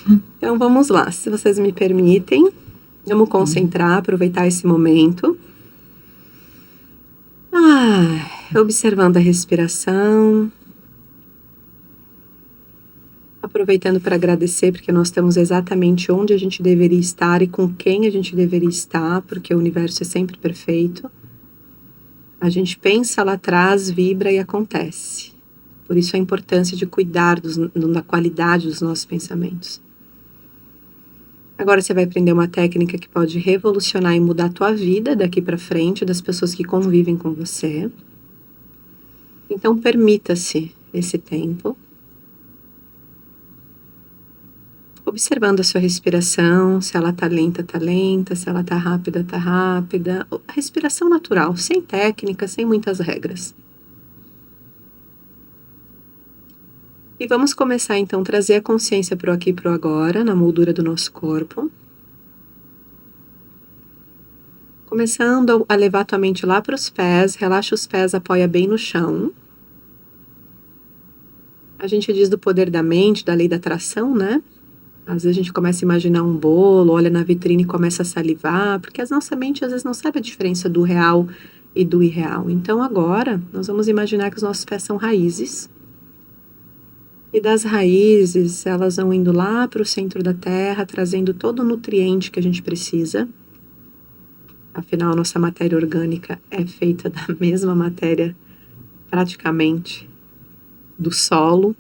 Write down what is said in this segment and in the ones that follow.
Então vamos lá, se vocês me permitem, vamos concentrar, aproveitar esse momento. Observando a respiração. Aproveitando para agradecer, porque nós estamos exatamente onde a gente deveria estar e com quem a gente deveria estar, porque o universo é sempre perfeito. A gente pensa lá atrás, vibra e acontece. Por isso a importância de cuidar da qualidade dos nossos pensamentos. Agora você vai aprender uma técnica que pode revolucionar e mudar a tua vida daqui para frente, das pessoas que convivem com você. Então permita-se esse tempo. Observando a sua respiração, se ela tá lenta, se ela tá rápida. A respiração natural, sem técnica, sem muitas regras. E vamos começar então a trazer a consciência pro aqui e pro agora, na moldura do nosso corpo. Começando a levar tua mente lá para os pés, relaxa os pés, apoia bem no chão. A gente diz do poder da mente, da lei da atração, né? Às vezes a gente começa a imaginar um bolo, olha na vitrine e começa a salivar, porque a nossa mente às vezes não sabe a diferença do real e do irreal. Então agora nós vamos imaginar que os nossos pés são raízes. E das raízes, elas vão indo lá para o centro da terra, trazendo todo o nutriente que a gente precisa. Afinal, a nossa matéria orgânica é feita da mesma matéria, praticamente, do solo,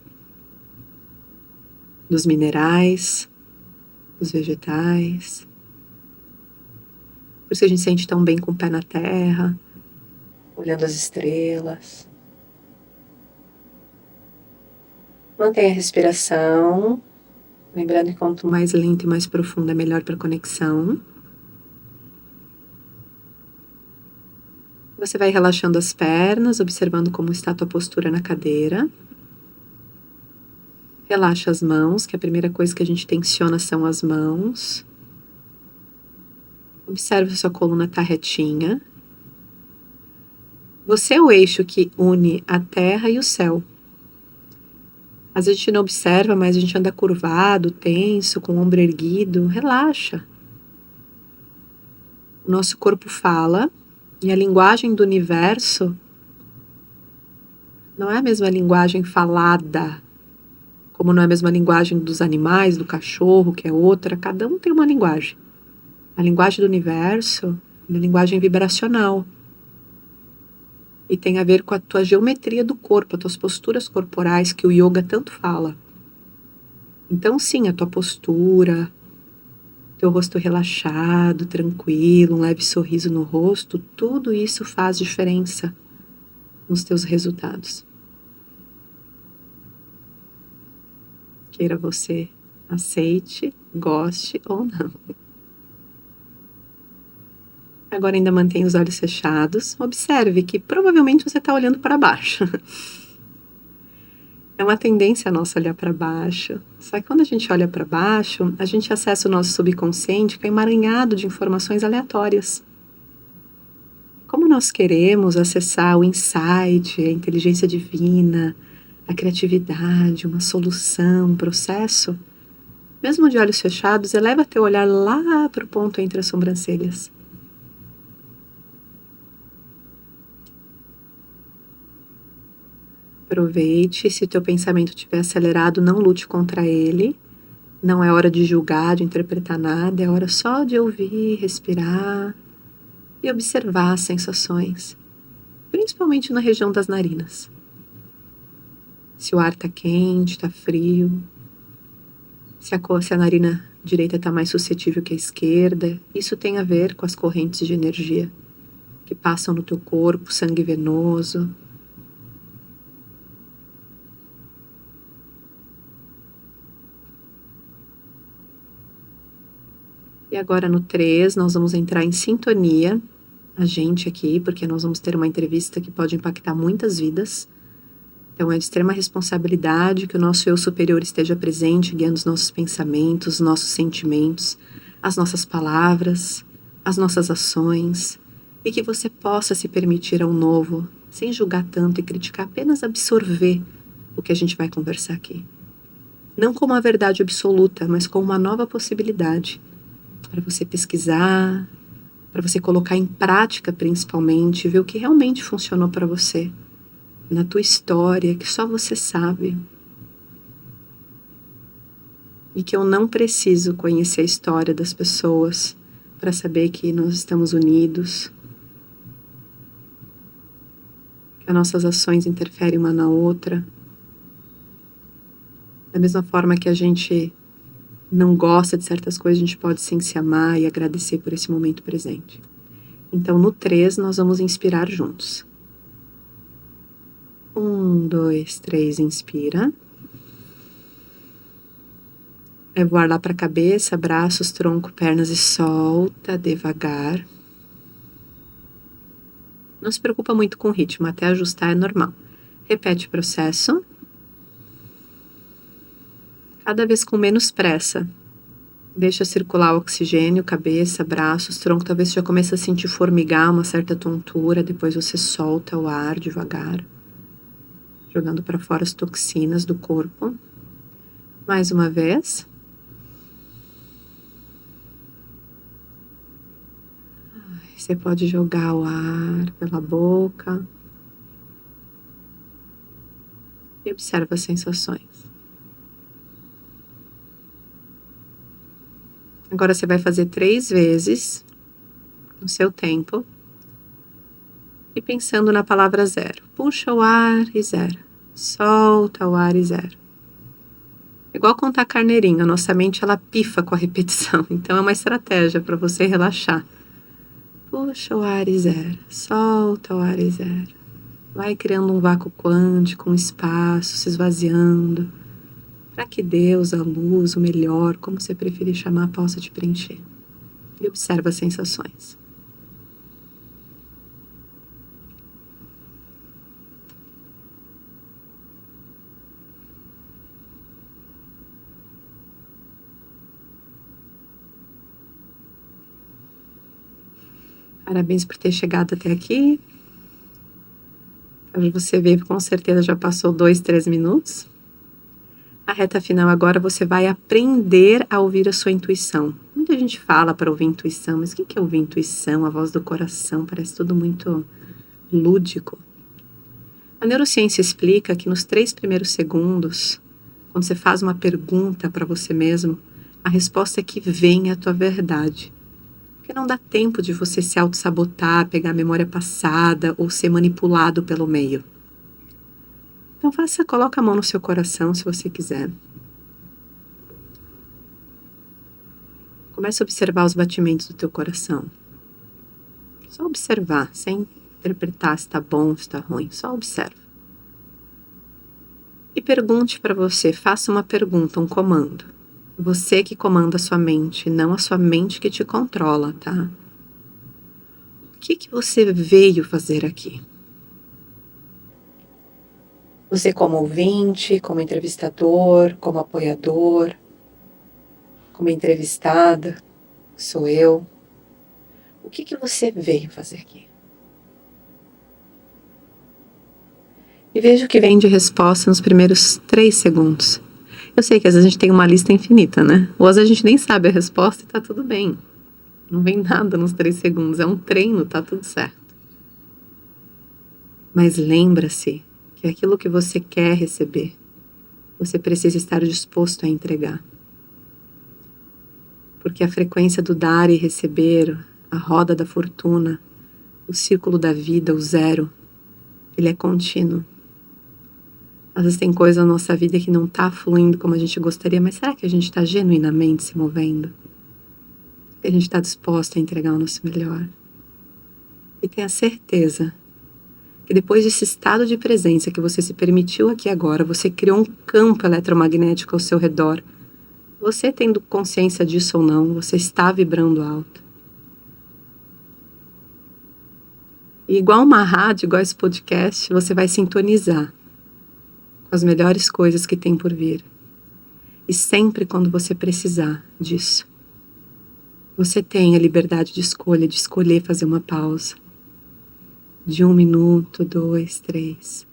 dos minerais, dos vegetais. Por isso a gente se sente tão bem com o pé na terra, olhando as estrelas. Mantenha a respiração, lembrando que quanto mais lenta e mais profunda é melhor para a conexão. Você vai relaxando as pernas, observando como está a tua postura na cadeira. Relaxa as mãos, que a primeira coisa que a gente tensiona são as mãos. Observe se a sua coluna está retinha. Você é o eixo que une a terra e o céu. Às vezes a gente não observa, mas a gente anda curvado, tenso, com o ombro erguido. Relaxa. O nosso corpo fala e a linguagem do universo não é a mesma linguagem falada, como não é a mesma linguagem dos animais, do cachorro, que é outra. Cada um tem uma linguagem. A linguagem do universo é a linguagem vibracional. E tem a ver com a tua geometria do corpo, as tuas posturas corporais que o yoga tanto fala. Então sim, a tua postura, teu rosto relaxado, tranquilo, um leve sorriso no rosto, tudo isso faz diferença nos teus resultados. Queira você aceite, goste ou não. Agora ainda mantenha os olhos fechados. Observe que provavelmente você está olhando para baixo. É uma tendência nossa olhar para baixo. Só que quando a gente olha para baixo, a gente acessa o nosso subconsciente, que é emaranhado de informações aleatórias. Como nós queremos acessar o insight, a inteligência divina, a criatividade, uma solução, um processo, mesmo de olhos fechados, eleva teu olhar lá para o ponto entre as sobrancelhas. Aproveite, se o teu pensamento estiver acelerado, não lute contra ele. Não é hora de julgar, de interpretar nada, é hora só de ouvir, respirar e observar as sensações, principalmente na região das narinas. Se o ar está quente, está frio, se a narina direita está mais suscetível que a esquerda, isso tem a ver com as correntes de energia que passam no teu corpo, sangue venoso. E agora no 3, nós vamos entrar em sintonia, a gente aqui, porque nós vamos ter uma entrevista que pode impactar muitas vidas. Então é de extrema responsabilidade que o nosso eu superior esteja presente, guiando os nossos pensamentos, os nossos sentimentos, as nossas palavras, as nossas ações, e que você possa se permitir ao novo, sem julgar tanto e criticar, apenas absorver o que a gente vai conversar aqui. Não como a verdade absoluta, mas como uma nova possibilidade para você pesquisar, para você colocar em prática principalmente, ver o que realmente funcionou para você, na tua história, que só você sabe. E que eu não preciso conhecer a história das pessoas para saber que nós estamos unidos, que as nossas ações interferem uma na outra. Da mesma forma que a gente não gosta de certas coisas, a gente pode sim se amar e agradecer por esse momento presente. Então, no 3, nós vamos inspirar juntos. 1, 2, 3, inspira. É voar lá para a cabeça, braços, tronco, pernas e solta devagar. Não se preocupa muito com o ritmo, até ajustar é normal. Repete o processo. Cada vez com menos pressa. Deixa circular o oxigênio, cabeça, braços, tronco. Talvez você já comece a sentir formigar, uma certa tontura. Depois você solta o ar devagar, jogando para fora as toxinas do corpo. Mais uma vez. Você pode jogar o ar pela boca e observa as sensações. Agora você vai fazer 3 vezes no seu tempo e pensando na palavra 0. Puxa o ar e 0. Solta o ar e 0. Igual contar carneirinho, a nossa mente ela pifa com a repetição, então é uma estratégia para você relaxar. Puxa o ar e 0, solta o ar e 0. Vai criando um vácuo quântico, um espaço, se esvaziando, para que Deus, a luz, o melhor, como você preferir chamar, possa te preencher. E observa as sensações. Parabéns por ter chegado até aqui. Você vê, com certeza já passou 2, 3 minutos. A reta final agora você vai aprender a ouvir a sua intuição. Muita gente fala para ouvir intuição, mas o que é ouvir intuição? A voz do coração, parece tudo muito lúdico. A neurociência explica que nos 3 primeiros segundos, quando você faz uma pergunta para você mesmo, a resposta é que vem a tua verdade. Porque não dá tempo de você se auto-sabotar, pegar a memória passada ou ser manipulado pelo meio. Então coloca a mão no seu coração se você quiser. Comece a observar os batimentos do teu coração. Só observar, sem interpretar se está bom, se está ruim. Só observa. E pergunte para você, faça uma pergunta, um comando. Você que comanda a sua mente, não a sua mente que te controla, tá? O que você veio fazer aqui? Você como ouvinte, como entrevistador, como apoiador, como entrevistada, sou eu. O que você veio fazer aqui? E veja o que vem de resposta nos primeiros 3 segundos. Eu sei que às vezes a gente tem uma lista infinita, né? Ou às vezes a gente nem sabe a resposta e tá tudo bem. Não vem nada nos 3 segundos, é um treino, tá tudo certo. Mas lembra-se que aquilo que você quer receber, você precisa estar disposto a entregar. Porque a frequência do dar e receber, a roda da fortuna, o círculo da vida, o 0, ele é contínuo. Às vezes tem coisa na nossa vida que não está fluindo como a gente gostaria, mas será que a gente está genuinamente se movendo? Que a gente está disposto a entregar o nosso melhor? E tenha certeza que depois desse estado de presença que você se permitiu aqui agora, você criou um campo eletromagnético ao seu redor. Você tendo consciência disso ou não, você está vibrando alto. E igual uma rádio, igual esse podcast, você vai sintonizar as melhores coisas que tem por vir. E sempre quando você precisar disso, você tem a liberdade de escolher fazer uma pausa. De 1 minuto, 2, 3.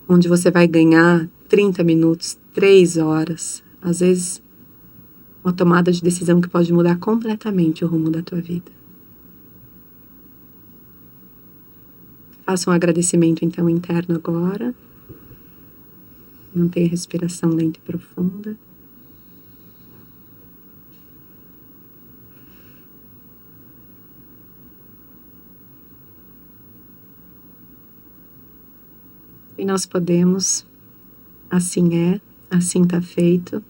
Onde você vai ganhar 30 minutos, 3 horas. Às vezes, uma tomada de decisão que pode mudar completamente o rumo da tua vida. Faça um agradecimento, então, interno agora. Mantenha a respiração lenta e profunda. E nós podemos, assim está feito.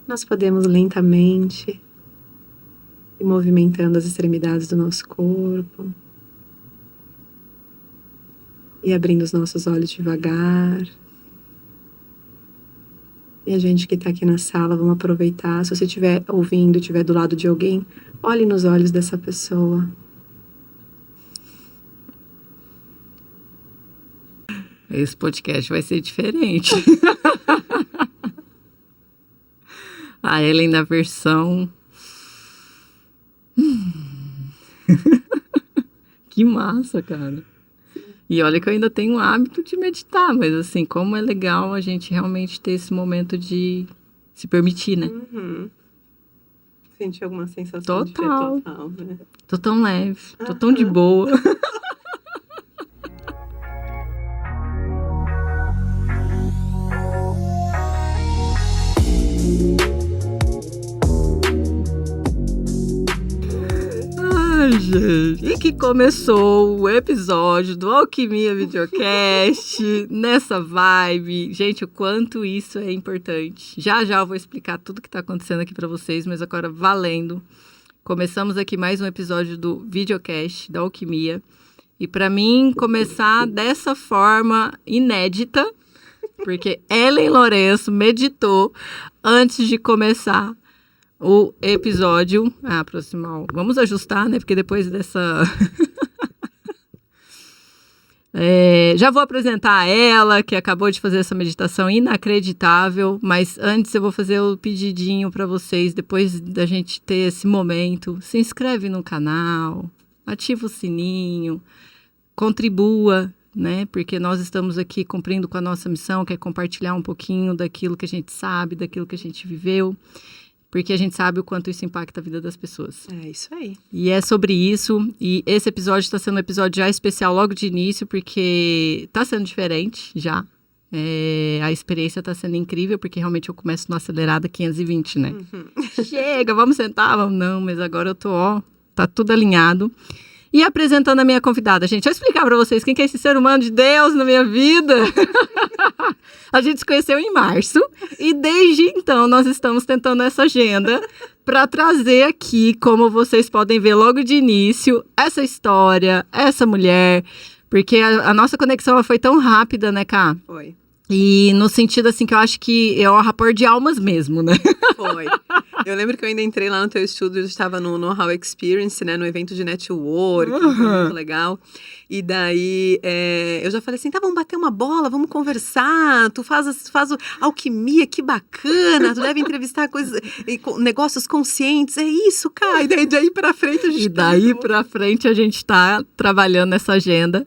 Nós podemos lentamente ir movimentando as extremidades do nosso corpo. E abrindo os nossos olhos devagar. E a gente que está aqui na sala, vamos aproveitar. Se você estiver ouvindo, estiver do lado de alguém, olhe nos olhos dessa pessoa. Esse podcast vai ser diferente. A Ellen na versão... Que massa, cara. E olha que eu ainda tenho o hábito de meditar, mas assim, como é legal a gente realmente ter esse momento de se permitir, né? Sentir alguma sensação total, né? Tô tão leve, tô tão de boa. Ai, gente. E que começou o episódio do Alquimia Videocast nessa vibe. Gente, o quanto isso é importante. Já eu vou explicar tudo que tá acontecendo aqui pra vocês, mas agora valendo. Começamos aqui mais um episódio do Videocast da Alquimia. E pra mim, começar dessa forma inédita, porque Ellen Lourenço meditou antes de começar o episódio. Aproximar. Vamos ajustar, né? Porque depois dessa... já vou apresentar ela, que acabou de fazer essa meditação inacreditável. Mas antes eu vou fazer o pedidinho para vocês, depois da gente ter esse momento. Se inscreve no canal, ativa o sininho, contribua, né? Porque nós estamos aqui cumprindo com a nossa missão, que é compartilhar um pouquinho daquilo que a gente sabe, daquilo que a gente viveu. Porque a gente sabe o quanto isso impacta a vida das pessoas. É isso aí. E é sobre isso. E esse episódio está sendo um episódio já especial logo de início, porque está sendo diferente já. A experiência está sendo incrível, porque realmente eu começo no acelerada 520, né? Chega, vamos sentar? Vamos. Não, mas agora eu tô, tá tudo alinhado. E apresentando a minha convidada, gente, deixa eu explicar para vocês quem que é esse ser humano de Deus na minha vida. A gente se conheceu em março e desde então nós estamos tentando essa agenda para trazer aqui, como vocês podem ver logo de início, essa história, essa mulher, porque a nossa conexão ela foi tão rápida, né, Ká? Foi. E no sentido, assim, que eu acho que é um rapport de almas mesmo, né? Foi. Eu lembro que eu ainda entrei lá no teu estúdio, eu estava no Know-How Experience, né? No evento de network, que foi muito legal. E daí, eu já falei assim, tá, vamos bater uma bola, vamos conversar. Tu faz alquimia, que bacana. Tu deve entrevistar negócios conscientes. É isso, cara. E daí pra frente a gente... E daí pra frente a gente tá trabalhando nessa agenda.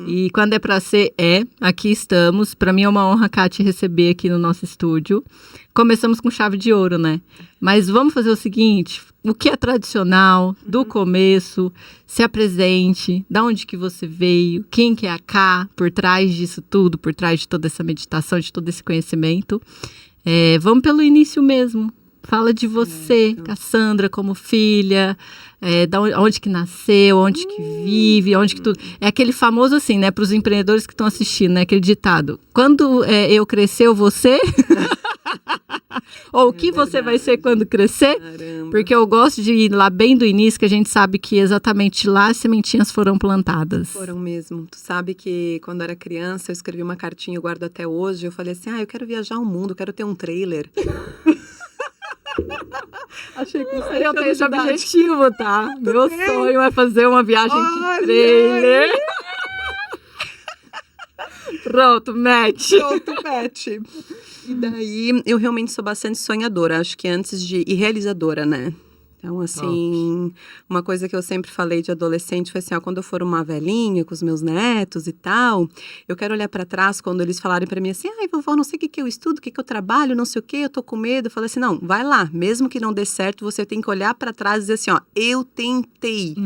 E quando é pra ser, aqui estamos. Pra mim é uma honra, Ká, te receber aqui no nosso estúdio. Começamos com chave de ouro, né? Mas vamos fazer o seguinte, o que é tradicional, do começo, se apresente, da onde que você veio, quem que é a Ká, por trás disso tudo, por trás de toda essa meditação, de todo esse conhecimento. Vamos pelo início mesmo. Fala de você, Cassandra, como filha, onde que nasceu, onde que vive, onde que tudo. É aquele famoso assim, né, para os empreendedores que estão assistindo, né, aquele ditado. Quando eu crescer, eu vou ser... Ou o que você vai ser quando crescer? Caramba. Porque eu gosto de ir lá bem do início, que a gente sabe que exatamente lá as sementinhas foram plantadas. Foram mesmo. Tu sabe que quando eu era criança, eu escrevi uma cartinha, eu guardo até hoje. Eu falei assim, eu quero viajar o mundo, eu quero ter um trailer. Achei que você eu tenho esse objetivo, tá? Meu sonho é fazer uma viagem de trailer. Pronto, match. E daí, eu realmente sou bastante sonhadora, acho que e realizadora, né? Então, assim, uma coisa que eu sempre falei de adolescente foi assim, ó, quando eu for uma velhinha com os meus netos e tal, eu quero olhar para trás quando eles falarem para mim assim, ai, vovó, não sei o que que eu estudo, o que que eu trabalho, não sei o que, eu tô com medo. Eu falei assim, não, vai lá, mesmo que não dê certo, você tem que olhar para trás e dizer assim, ó, eu tentei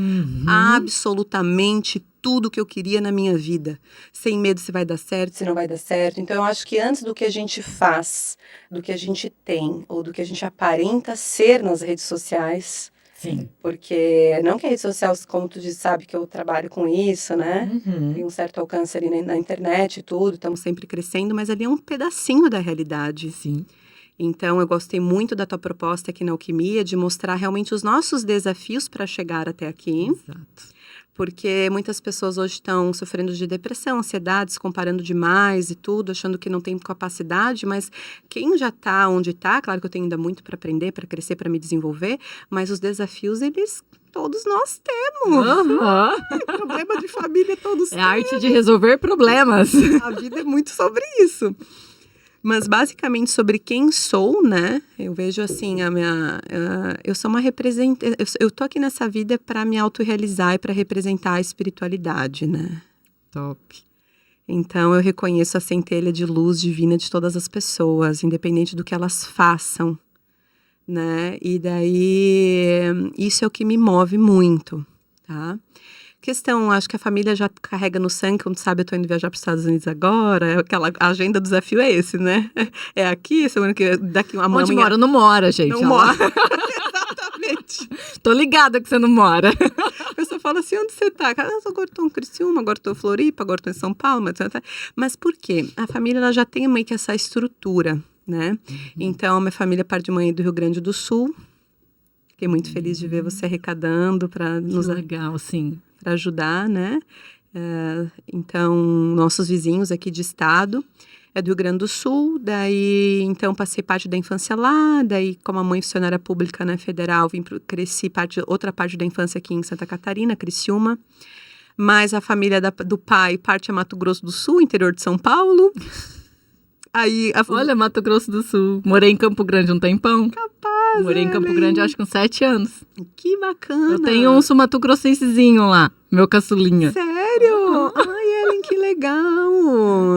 absolutamente tudo que eu queria na minha vida, sem medo se vai dar certo, se não vai dar certo. Então, eu acho que antes do que a gente faz, do que a gente tem, ou do que a gente aparenta ser nas redes sociais, Sim. porque não que a rede social, como tu disse, sabe que eu trabalho com isso, né? Tem um certo alcance ali na internet e tudo, estamos sempre crescendo, mas ali é um pedacinho da realidade. Sim. Então, eu gostei muito da tua proposta aqui na Alquimia, de mostrar realmente os nossos desafios para chegar até aqui. Exato. Porque muitas pessoas hoje estão sofrendo de depressão, ansiedade, se comparando demais e tudo, achando que não tem capacidade, mas quem já está onde está, claro que eu tenho ainda muito para aprender, para crescer, para me desenvolver, mas os desafios, eles todos nós temos. Problema de família todos É a arte de resolver problemas. A vida é muito sobre isso. Mas basicamente sobre quem sou, né? Eu vejo assim, eu sou uma representante. Eu tô aqui nessa vida para me autorrealizar e para representar a espiritualidade, né? Top. Então eu reconheço a centelha de luz divina de todas as pessoas, independente do que elas façam, né? E daí isso é o que me move muito, tá? Questão, acho que a família já carrega no sangue, como tu sabe, eu tô indo viajar para os Estados Unidos agora, a agenda do desafio é esse, né? É aqui, semana que daqui uma Onde mora? Não mora, gente. Não mora. Exatamente. Tô ligada que você não mora. A pessoa fala assim, onde você tá? Agora tô em Criciúma, agora tô em Floripa, agora tô em São Paulo. Mas por quê? A família ela já tem meio que essa estrutura, né? Então, a minha família parte de mãe do Rio Grande do Sul. Fiquei muito feliz de ver você arrecadando para nos... legal, sim. Para ajudar, né? Então, nossos vizinhos aqui de estado é do Rio Grande do Sul, daí, então, passei parte da infância lá, daí, como a mãe funcionária pública, né, federal, cresci outra parte da infância aqui em Santa Catarina, Criciúma, mas a família do pai parte é Mato Grosso do Sul, interior de São Paulo. Aí, Olha, Mato Grosso do Sul. Morei em Campo Grande um tempão. Capaz, Morei em Campo Grande, acho que uns 7 anos. Que bacana. Eu tenho um sul-mato-grossensezinho lá, meu caçulinha. Sério? Ai, Ellen, que legal.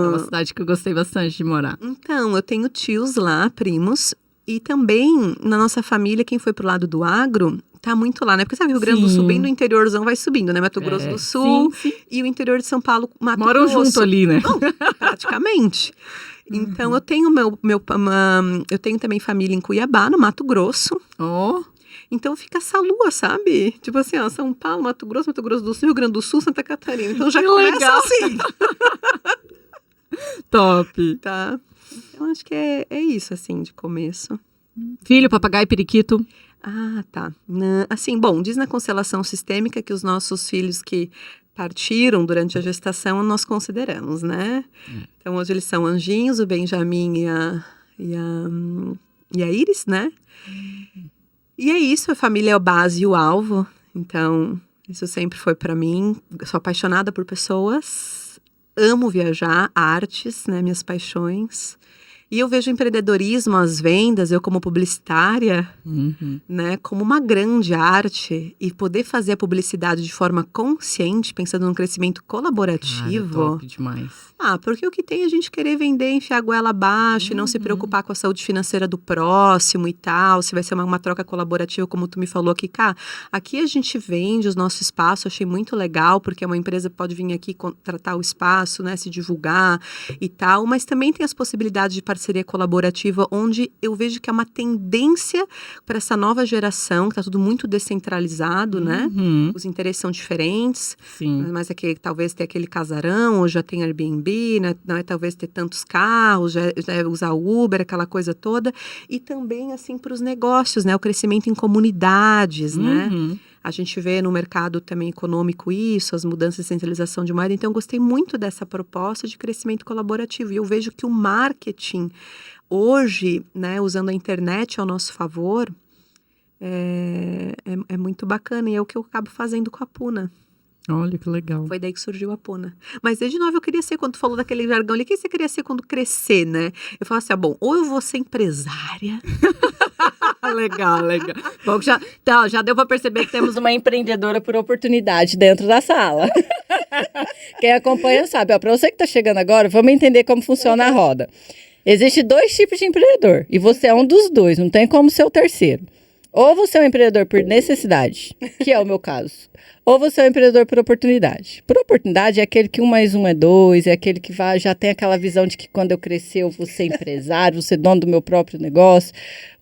É uma cidade que eu gostei bastante de morar. Então, eu tenho tios lá, primos, e também na nossa família, quem foi pro lado do agro, tá muito lá, né? Porque sabe, Rio Grande do Sul, bem do interiorzão, vai subindo, né? Mato Grosso do Sul e o interior de São Paulo, Mato Grosso. Moram junto ali, né? Bom, praticamente. Então, eu tenho eu tenho também família em Cuiabá, no Mato Grosso. Oh. Então, fica essa lua, sabe? Tipo assim, ó, São Paulo, Mato Grosso do Sul, Rio Grande do Sul, Santa Catarina. Então, já começa legal. assim. Top. Tá? Então, acho que é isso, assim, de começo. Filho, papagaio, periquito. Ah, tá. Assim, bom, diz na constelação sistêmica que os nossos filhos que partiram durante a gestação nós consideramos, né? Então, hoje eles são anjinhos, o Benjamin e a Iris, né? E é isso, a família é a base e o alvo. Então, isso sempre foi para mim. Eu sou apaixonada por pessoas, amo viajar, artes, né? Minhas paixões. E eu vejo o empreendedorismo, as vendas, eu como publicitária, né, como uma grande arte. E poder fazer a publicidade de forma consciente, pensando num crescimento colaborativo. Cara, top demais. Porque o que tem é a gente querer vender, enfiar a goela abaixo e não se preocupar com a saúde financeira do próximo e tal. Se vai ser uma troca colaborativa, como tu me falou aqui. Aqui a gente vende o nosso espaço, achei muito legal, porque uma empresa pode vir aqui contratar o espaço, né, se divulgar e tal. Mas também tem as possibilidades de parceria colaborativa, onde eu vejo que é uma tendência para essa nova geração, que está tudo muito descentralizado, né? Os interesses são diferentes, mas talvez ter aquele casarão, ou já tem Airbnb, né? Não é talvez ter tantos carros, já usar Uber, aquela coisa toda. E também, assim, para os negócios, né? O crescimento em comunidades, né? A gente vê no mercado também econômico isso, as mudanças de centralização de moeda. Então, eu gostei muito dessa proposta de crescimento colaborativo. E eu vejo que o marketing, hoje, né, usando a internet ao nosso favor, é muito bacana. E é o que eu acabo fazendo com a Puna. Olha, que legal. Foi daí que surgiu a Puna. Mas, desde novo, eu queria ser, quando tu falou daquele jargão ali, o que você queria ser quando crescer, né? Eu falo assim, bom, ou eu vou ser empresária... Legal, legal. Bom, então, já deu para perceber que temos uma empreendedora por oportunidade dentro da sala. Quem acompanha sabe. Para você que está chegando agora, vamos entender como funciona a roda. Existem 2 tipos de empreendedor e você é um dos 2, não tem como ser o terceiro. Ou você é um empreendedor por necessidade, que é o meu caso, ou você é um empreendedor por oportunidade. Por oportunidade é aquele que 1 mais 1 é 2, é aquele que já tem aquela visão de que quando eu crescer eu vou ser empresário, vou ser dono do meu próprio negócio.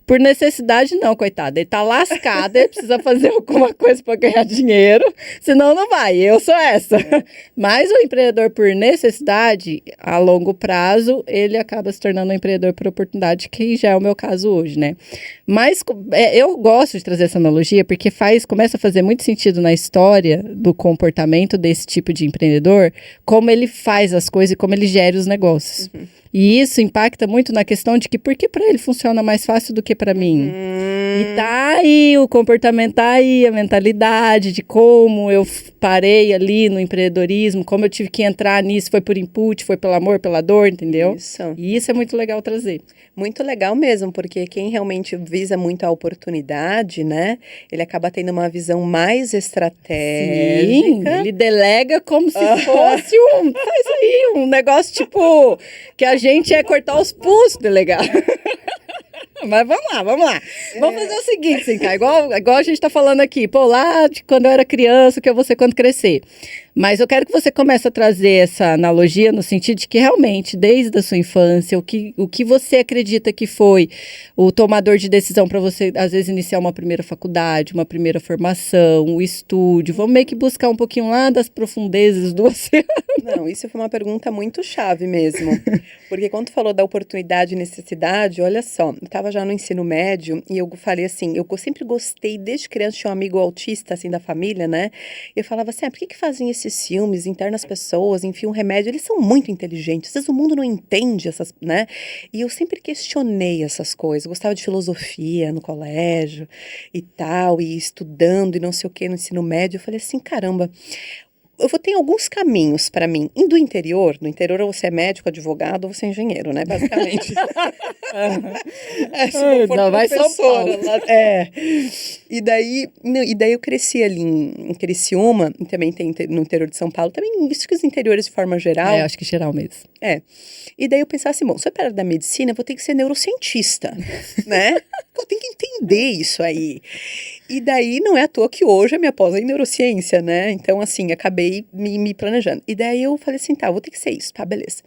Por necessidade, não, coitado. Ele tá lascado, ele precisa fazer alguma coisa para ganhar dinheiro, senão não vai. Eu sou essa. Mas o empreendedor por necessidade, a longo prazo, ele acaba se tornando um empreendedor por oportunidade, que já é o meu caso hoje, né? Mas eu gosto de trazer essa analogia porque começa a fazer muito sentido na história do comportamento desse tipo de empreendedor, como ele faz as coisas e como ele gera os negócios. Uhum. E isso impacta muito na questão de que por que para ele funciona mais fácil do que para mim? E tá aí, o comportamento tá aí, a mentalidade de como eu parei ali no empreendedorismo, como eu tive que entrar nisso, foi por input, foi pelo amor, pela dor, entendeu? Isso. E isso é muito legal trazer. Muito legal mesmo, porque quem realmente visa muito a oportunidade, né, ele acaba tendo uma visão mais estratégica. Sim, ele delega como se fosse faz aí, um negócio tipo, que a gente é cortar os pulsos, delegar. Mas vamos lá. Vamos fazer o seguinte, Sinca, igual a gente tá falando aqui, lá de quando eu era criança, o que eu vou ser quando crescer. Mas eu quero que você comece a trazer essa analogia no sentido de que realmente, desde a sua infância, o que você acredita que foi o tomador de decisão para você, às vezes, iniciar uma primeira faculdade, uma primeira formação, o estúdio. Vamos meio que buscar um pouquinho lá das profundezas do oceano. Não, isso foi uma pergunta muito chave mesmo. Porque quando tu falou da oportunidade e necessidade, olha só, eu estava já no ensino médio e eu falei assim, eu sempre gostei, desde criança, tinha um amigo autista, assim, da família, né? E eu falava assim, por que fazem esses filmes, internam as pessoas, enfiam remédio? Eles são muito inteligentes, às vezes o mundo não entende essas, né? E eu sempre questionei essas coisas, gostava de filosofia no colégio e tal, e estudando e não sei o que no ensino médio. Eu falei assim, caramba, ter alguns caminhos para mim. No interior ou você é médico, advogado, ou você é engenheiro, né? Basicamente. Se não for vai professora. E daí eu cresci ali em Criciúma, e também tem no interior de São Paulo, também isso que os interiores de forma geral. Acho que geral mesmo. E daí eu pensava assim, bom, se eu para da medicina, eu vou ter que ser neurocientista, né? Eu tenho que entender isso aí. E daí não é à toa que hoje a minha pós é em neurociência, né? Então, assim, acabei me planejando. E daí eu falei assim, tá, eu vou ter que ser isso, tá, beleza.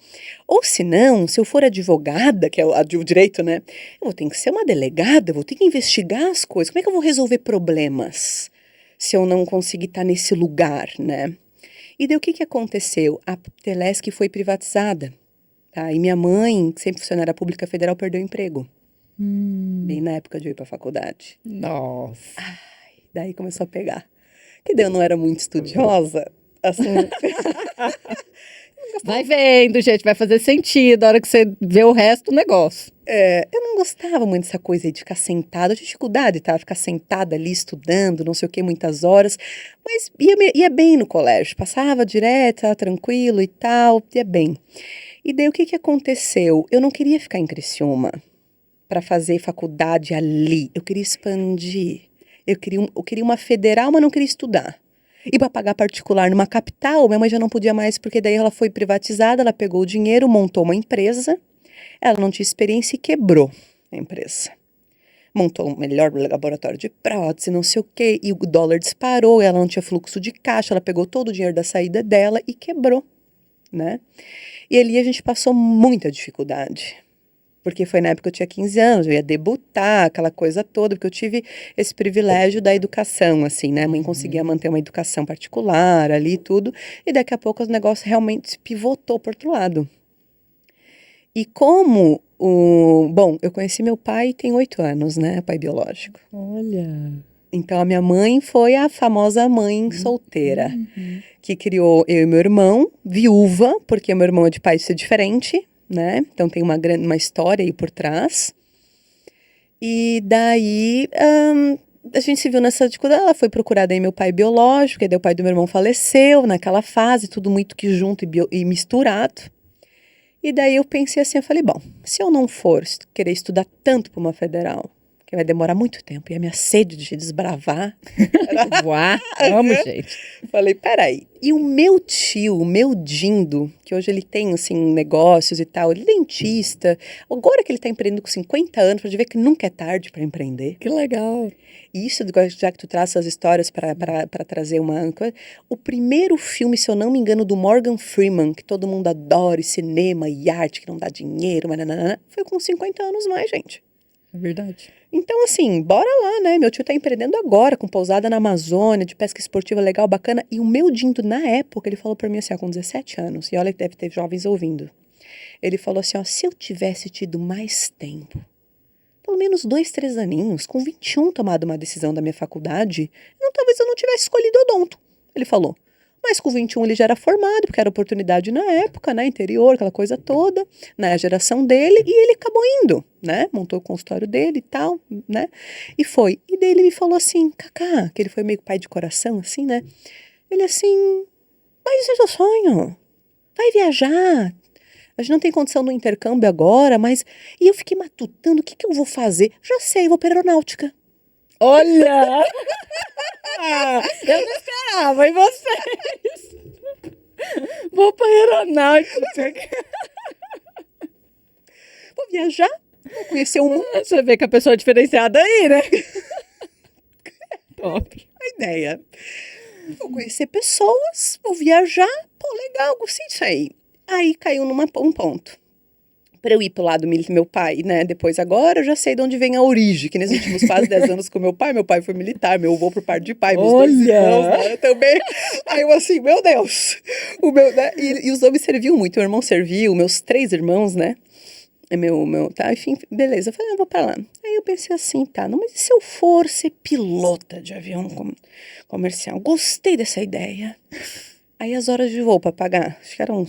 Ou se não, se eu for advogada, que é o direito, né? Eu vou ter que ser uma delegada, eu vou ter que investigar as coisas. Como é que eu vou resolver problemas se eu não conseguir estar nesse lugar, né? E daí o que aconteceu? A Telesc foi privatizada, tá? E minha mãe, que sempre funcionária pública federal, perdeu o emprego. Bem na época de eu ir pra faculdade. Nossa. Daí começou a pegar. Que daí eu não era muito estudiosa, assim. Vai vendo, gente, vai fazer sentido a hora que você vê o resto do negócio. Eu não gostava muito dessa coisa aí de ficar sentada. Eu tinha dificuldade, tá? Ficar sentada ali estudando, não sei o que, muitas horas. Mas ia bem no colégio. Passava direto, tava tranquilo e tal, ia bem. E daí o que aconteceu? Eu não queria ficar em Criciúma para fazer faculdade ali. Eu queria expandir. Eu queria uma federal, mas não queria estudar. E para pagar particular numa capital, minha mãe já não podia mais, porque daí ela foi privatizada, ela pegou o dinheiro, montou uma empresa, ela não tinha experiência e quebrou a empresa. Montou o melhor laboratório de prótese, não sei o quê, e o dólar disparou, ela não tinha fluxo de caixa, ela pegou todo o dinheiro da saída dela e quebrou, né? E ali a gente passou muita dificuldade. Porque foi na época que eu tinha 15 anos, eu ia debutar, aquela coisa toda, porque eu tive esse privilégio da educação, assim, né? A mãe conseguia manter uma educação particular ali e tudo, e daqui a pouco o negócio realmente se pivotou para outro lado. E como bom, eu conheci meu pai tem 8 anos, né? Pai biológico. Olha. Então a minha mãe foi a famosa mãe solteira, que criou eu e meu irmão, viúva, porque meu irmão é de pai diferente, né? Então tem uma história aí por trás. E daí a gente se viu nessa dificuldade. Ela foi procurar daí meu pai biológico, e daí o pai do meu irmão faleceu naquela fase, tudo muito que junto e misturado. E daí eu pensei assim, eu falei, bom, se eu não for querer estudar tanto para uma federal, que vai demorar muito tempo. E a minha sede de desbravar. Uau, vamos, gente. Falei, peraí. E o meu tio, o meu Dindo, que hoje ele tem, assim, negócios e tal, ele é dentista. Agora que ele tá empreendendo com 50 anos, pra gente ver que nunca é tarde para empreender. Que legal. E isso, já que tu traz essas histórias para trazer uma coisa, o primeiro filme, se eu não me engano, do Morgan Freeman, que todo mundo adora, e cinema e arte, que não dá dinheiro, mas nananana, foi com 50 anos mais, gente. É verdade. Então, assim, bora lá, né? Meu tio tá empreendendo agora, com pousada na Amazônia, de pesca esportiva legal, bacana. E o meu Dindo, na época, ele falou pra mim assim, ó, com 17 anos, e olha que deve ter jovens ouvindo. Ele falou assim, ó, se eu tivesse tido mais tempo, pelo menos 2, 3 aninhos, com 21 tomado uma decisão da minha faculdade, talvez eu não tivesse escolhido odonto. Ele falou. Mas com 21 ele já era formado, porque era oportunidade na época, né, interior, aquela coisa toda, na geração dele, e ele acabou indo, né, montou o consultório dele e tal, né, e foi. E daí ele me falou assim, Cacá, que ele foi meio pai de coração, assim, né, ele assim, mas esse é seu sonho, vai viajar, a gente não tem condição do intercâmbio agora, mas... E eu fiquei matutando, o que eu vou fazer? Já sei, vou para aeronáutica. Olha! Eu não esperava em vocês. Vou para aeronáutica. Vou viajar, vou conhecer o mundo. Você vê que a pessoa é diferenciada aí, né? Top. A ideia. Vou conhecer pessoas, vou viajar. Pô, legal, gostei disso aí. Aí caiu um ponto. Para eu ir pro lado do meu pai, né? Depois agora eu já sei de onde vem a origem, que nos últimos quase 10 anos com meu pai foi militar, meu avô por parte de pai, meus dois irmãos, né, também. Aí eu assim, meu Deus, né? E os dois me serviam muito, meu irmão serviu, meus 3 irmãos, né? Tá, enfim, beleza. Eu falei, eu vou pra lá. Aí eu pensei assim, tá, não, mas e se eu for ser pilota de avião comercial? Gostei dessa ideia. Aí as horas de voo pra pagar, acho que eram...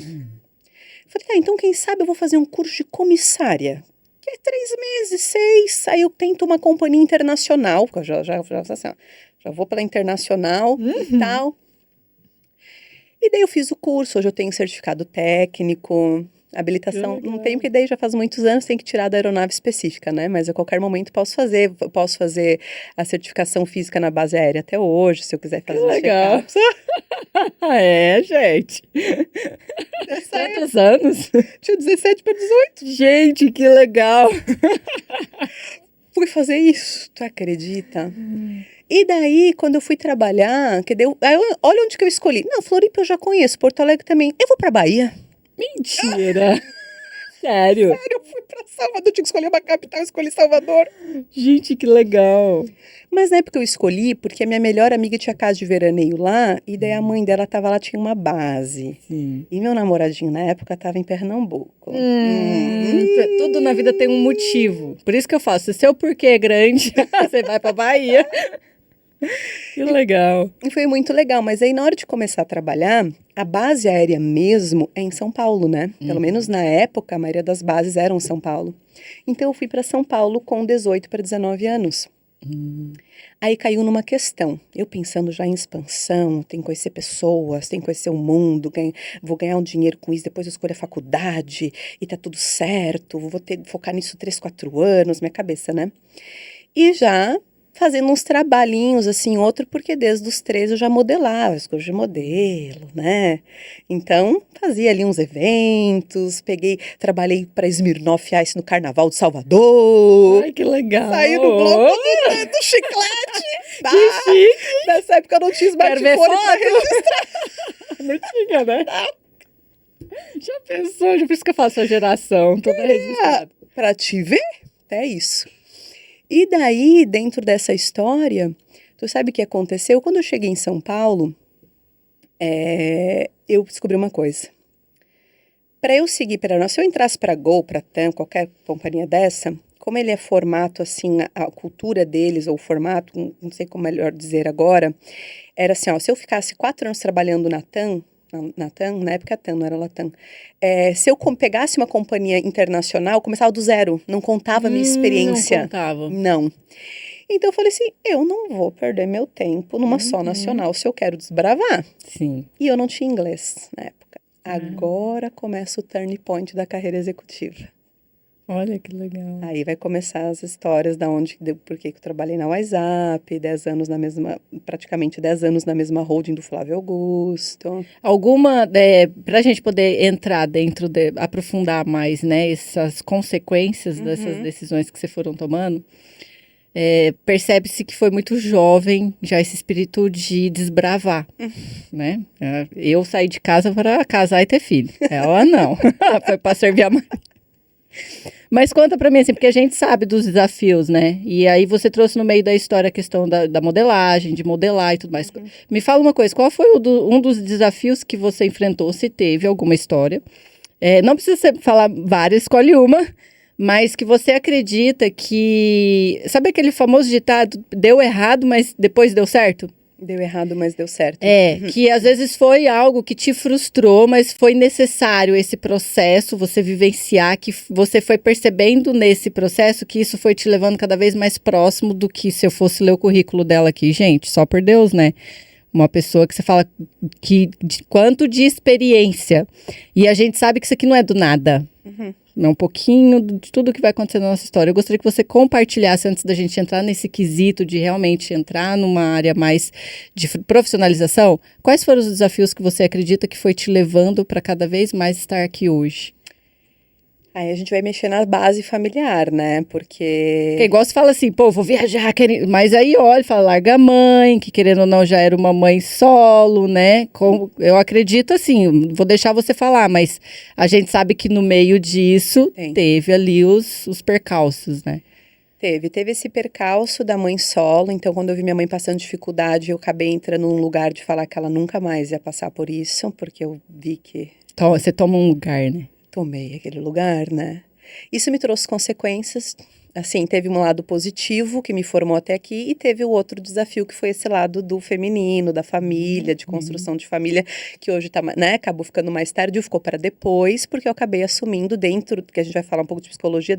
Falei, então quem sabe eu vou fazer um curso de comissária, que é 3 meses, 6, aí eu tento uma companhia internacional, porque eu assim, ó, já vou pela internacional e tal. E daí eu fiz o curso, hoje eu tenho certificado técnico, habilitação, não tenho, porque daí já faz muitos anos, tem que tirar da aeronave específica, né? Mas a qualquer momento posso fazer a certificação física na base aérea até hoje, se eu quiser fazer legal. É, gente. Quantos anos? Tinha 17 para 18. Gente, que legal. Fui fazer isso, tu acredita? E daí, quando eu fui trabalhar, olha onde que eu escolhi. Não, Floripa eu já conheço, Porto Alegre também. Eu vou pra Bahia. Mentira. Sério? Sério, eu fui pra Salvador, tinha que escolher uma capital, eu escolhi Salvador. Gente, que legal. Mas na época eu escolhi porque a minha melhor amiga tinha casa de veraneio lá, e daí a mãe dela tava lá, tinha uma base. Sim. E meu namoradinho na época tava em Pernambuco. Tudo na vida tem um motivo. Por isso que eu faço, se seu porquê é grande, você vai pra Bahia. Que legal. E foi muito legal, mas aí na hora de começar a trabalhar, a base aérea mesmo é em São Paulo, né? Pelo menos na época, a maioria das bases eram em São Paulo. Então eu fui para São Paulo com 18 para 19 anos. Aí caiu numa questão, eu pensando já em expansão, tem que conhecer pessoas, tem que conhecer o mundo, vou ganhar um dinheiro com isso, depois eu escolho a faculdade e tá tudo certo, vou focar nisso 3, 4 anos, minha cabeça, né? E já fazendo uns trabalhinhos, assim, outro, porque desde os 13 eu já modelava, as coisas de modelo, né? Então, fazia ali uns eventos, trabalhei para Smirnoff Ice no Carnaval de Salvador. Ai, que legal. Saí no bloco do chiclete. Que chique. Nessa época eu não tinha smartphone para registrar. Não tinha, né? Já pensou? Por isso que eu faço a geração, toda registrada. Pra te ver, é isso. E daí, dentro dessa história, tu sabe o que aconteceu? Quando eu cheguei em São Paulo, eu descobri uma coisa. Para eu seguir se eu entrasse para Gol, para TAM, qualquer companhia dessa, como ele é formato, assim, a cultura deles, ou o formato, não sei como melhor dizer agora, era assim, ó, se eu ficasse 4 anos trabalhando na TAM, na época a TAM, não era Latam. Se eu pegasse uma companhia internacional, começava do zero, não contava a minha experiência. Não contava. Não. Então eu falei assim, eu não vou perder meu tempo numa só nacional se eu quero desbravar. Sim. E eu não tinha inglês na época. Agora começa o turning point da carreira executiva. Olha que legal. Aí vai começar as histórias da onde, por que que eu trabalhei na WhatsApp, 10 anos na mesma, praticamente 10 anos na mesma holding do Flávio Augusto. Alguma, para a gente poder entrar dentro, aprofundar mais, né, essas consequências dessas decisões que você foram tomando, percebe-se que foi muito jovem já esse espírito de desbravar, né? Eu saí de casa para casar e ter filho. Ela não. Foi para servir a mãe. Mas conta pra mim, assim, porque a gente sabe dos desafios, né? E aí você trouxe no meio da história a questão da modelagem, de modelar e tudo mais. Me fala uma coisa, qual foi um dos desafios que você enfrentou, se teve alguma história? Não precisa falar várias, escolhe uma, mas que você acredita que... Sabe aquele famoso ditado, deu errado, mas depois deu certo? Deu errado, mas deu certo. Que às vezes foi algo que te frustrou, mas foi necessário esse processo, você vivenciar, que você foi percebendo nesse processo que isso foi te levando cada vez mais próximo do que se eu fosse ler o currículo dela aqui. Gente, só por Deus, né? Uma pessoa que você fala quanto de experiência. E a gente sabe que isso aqui não é do nada. É um pouquinho de tudo que vai acontecer na nossa história. Eu gostaria que você compartilhasse, antes da gente entrar nesse quesito de realmente entrar numa área mais de profissionalização, quais foram os desafios que você acredita que foi te levando para cada vez mais estar aqui hoje? Aí a gente vai mexer na base familiar, né? Porque... É igual você fala assim, pô, vou viajar, mas aí olha, fala, larga a mãe, que querendo ou não já era uma mãe solo, né? Eu acredito assim, vou deixar você falar, mas a gente sabe que no meio disso teve ali os percalços, né? Teve esse percalço da mãe solo, então quando eu vi minha mãe passando dificuldade, eu acabei entrando num lugar de falar que ela nunca mais ia passar por isso, porque eu vi que... Então, você toma um lugar, né? Tomei aquele lugar, né? Isso me trouxe consequências. Assim, teve um lado positivo que me formou até aqui e teve o outro desafio que foi esse lado do feminino, da família, de construção de família, que hoje tá, né, acabou ficando mais tarde, ficou para depois, porque eu acabei assumindo dentro, que a gente vai falar um pouco de psicologia,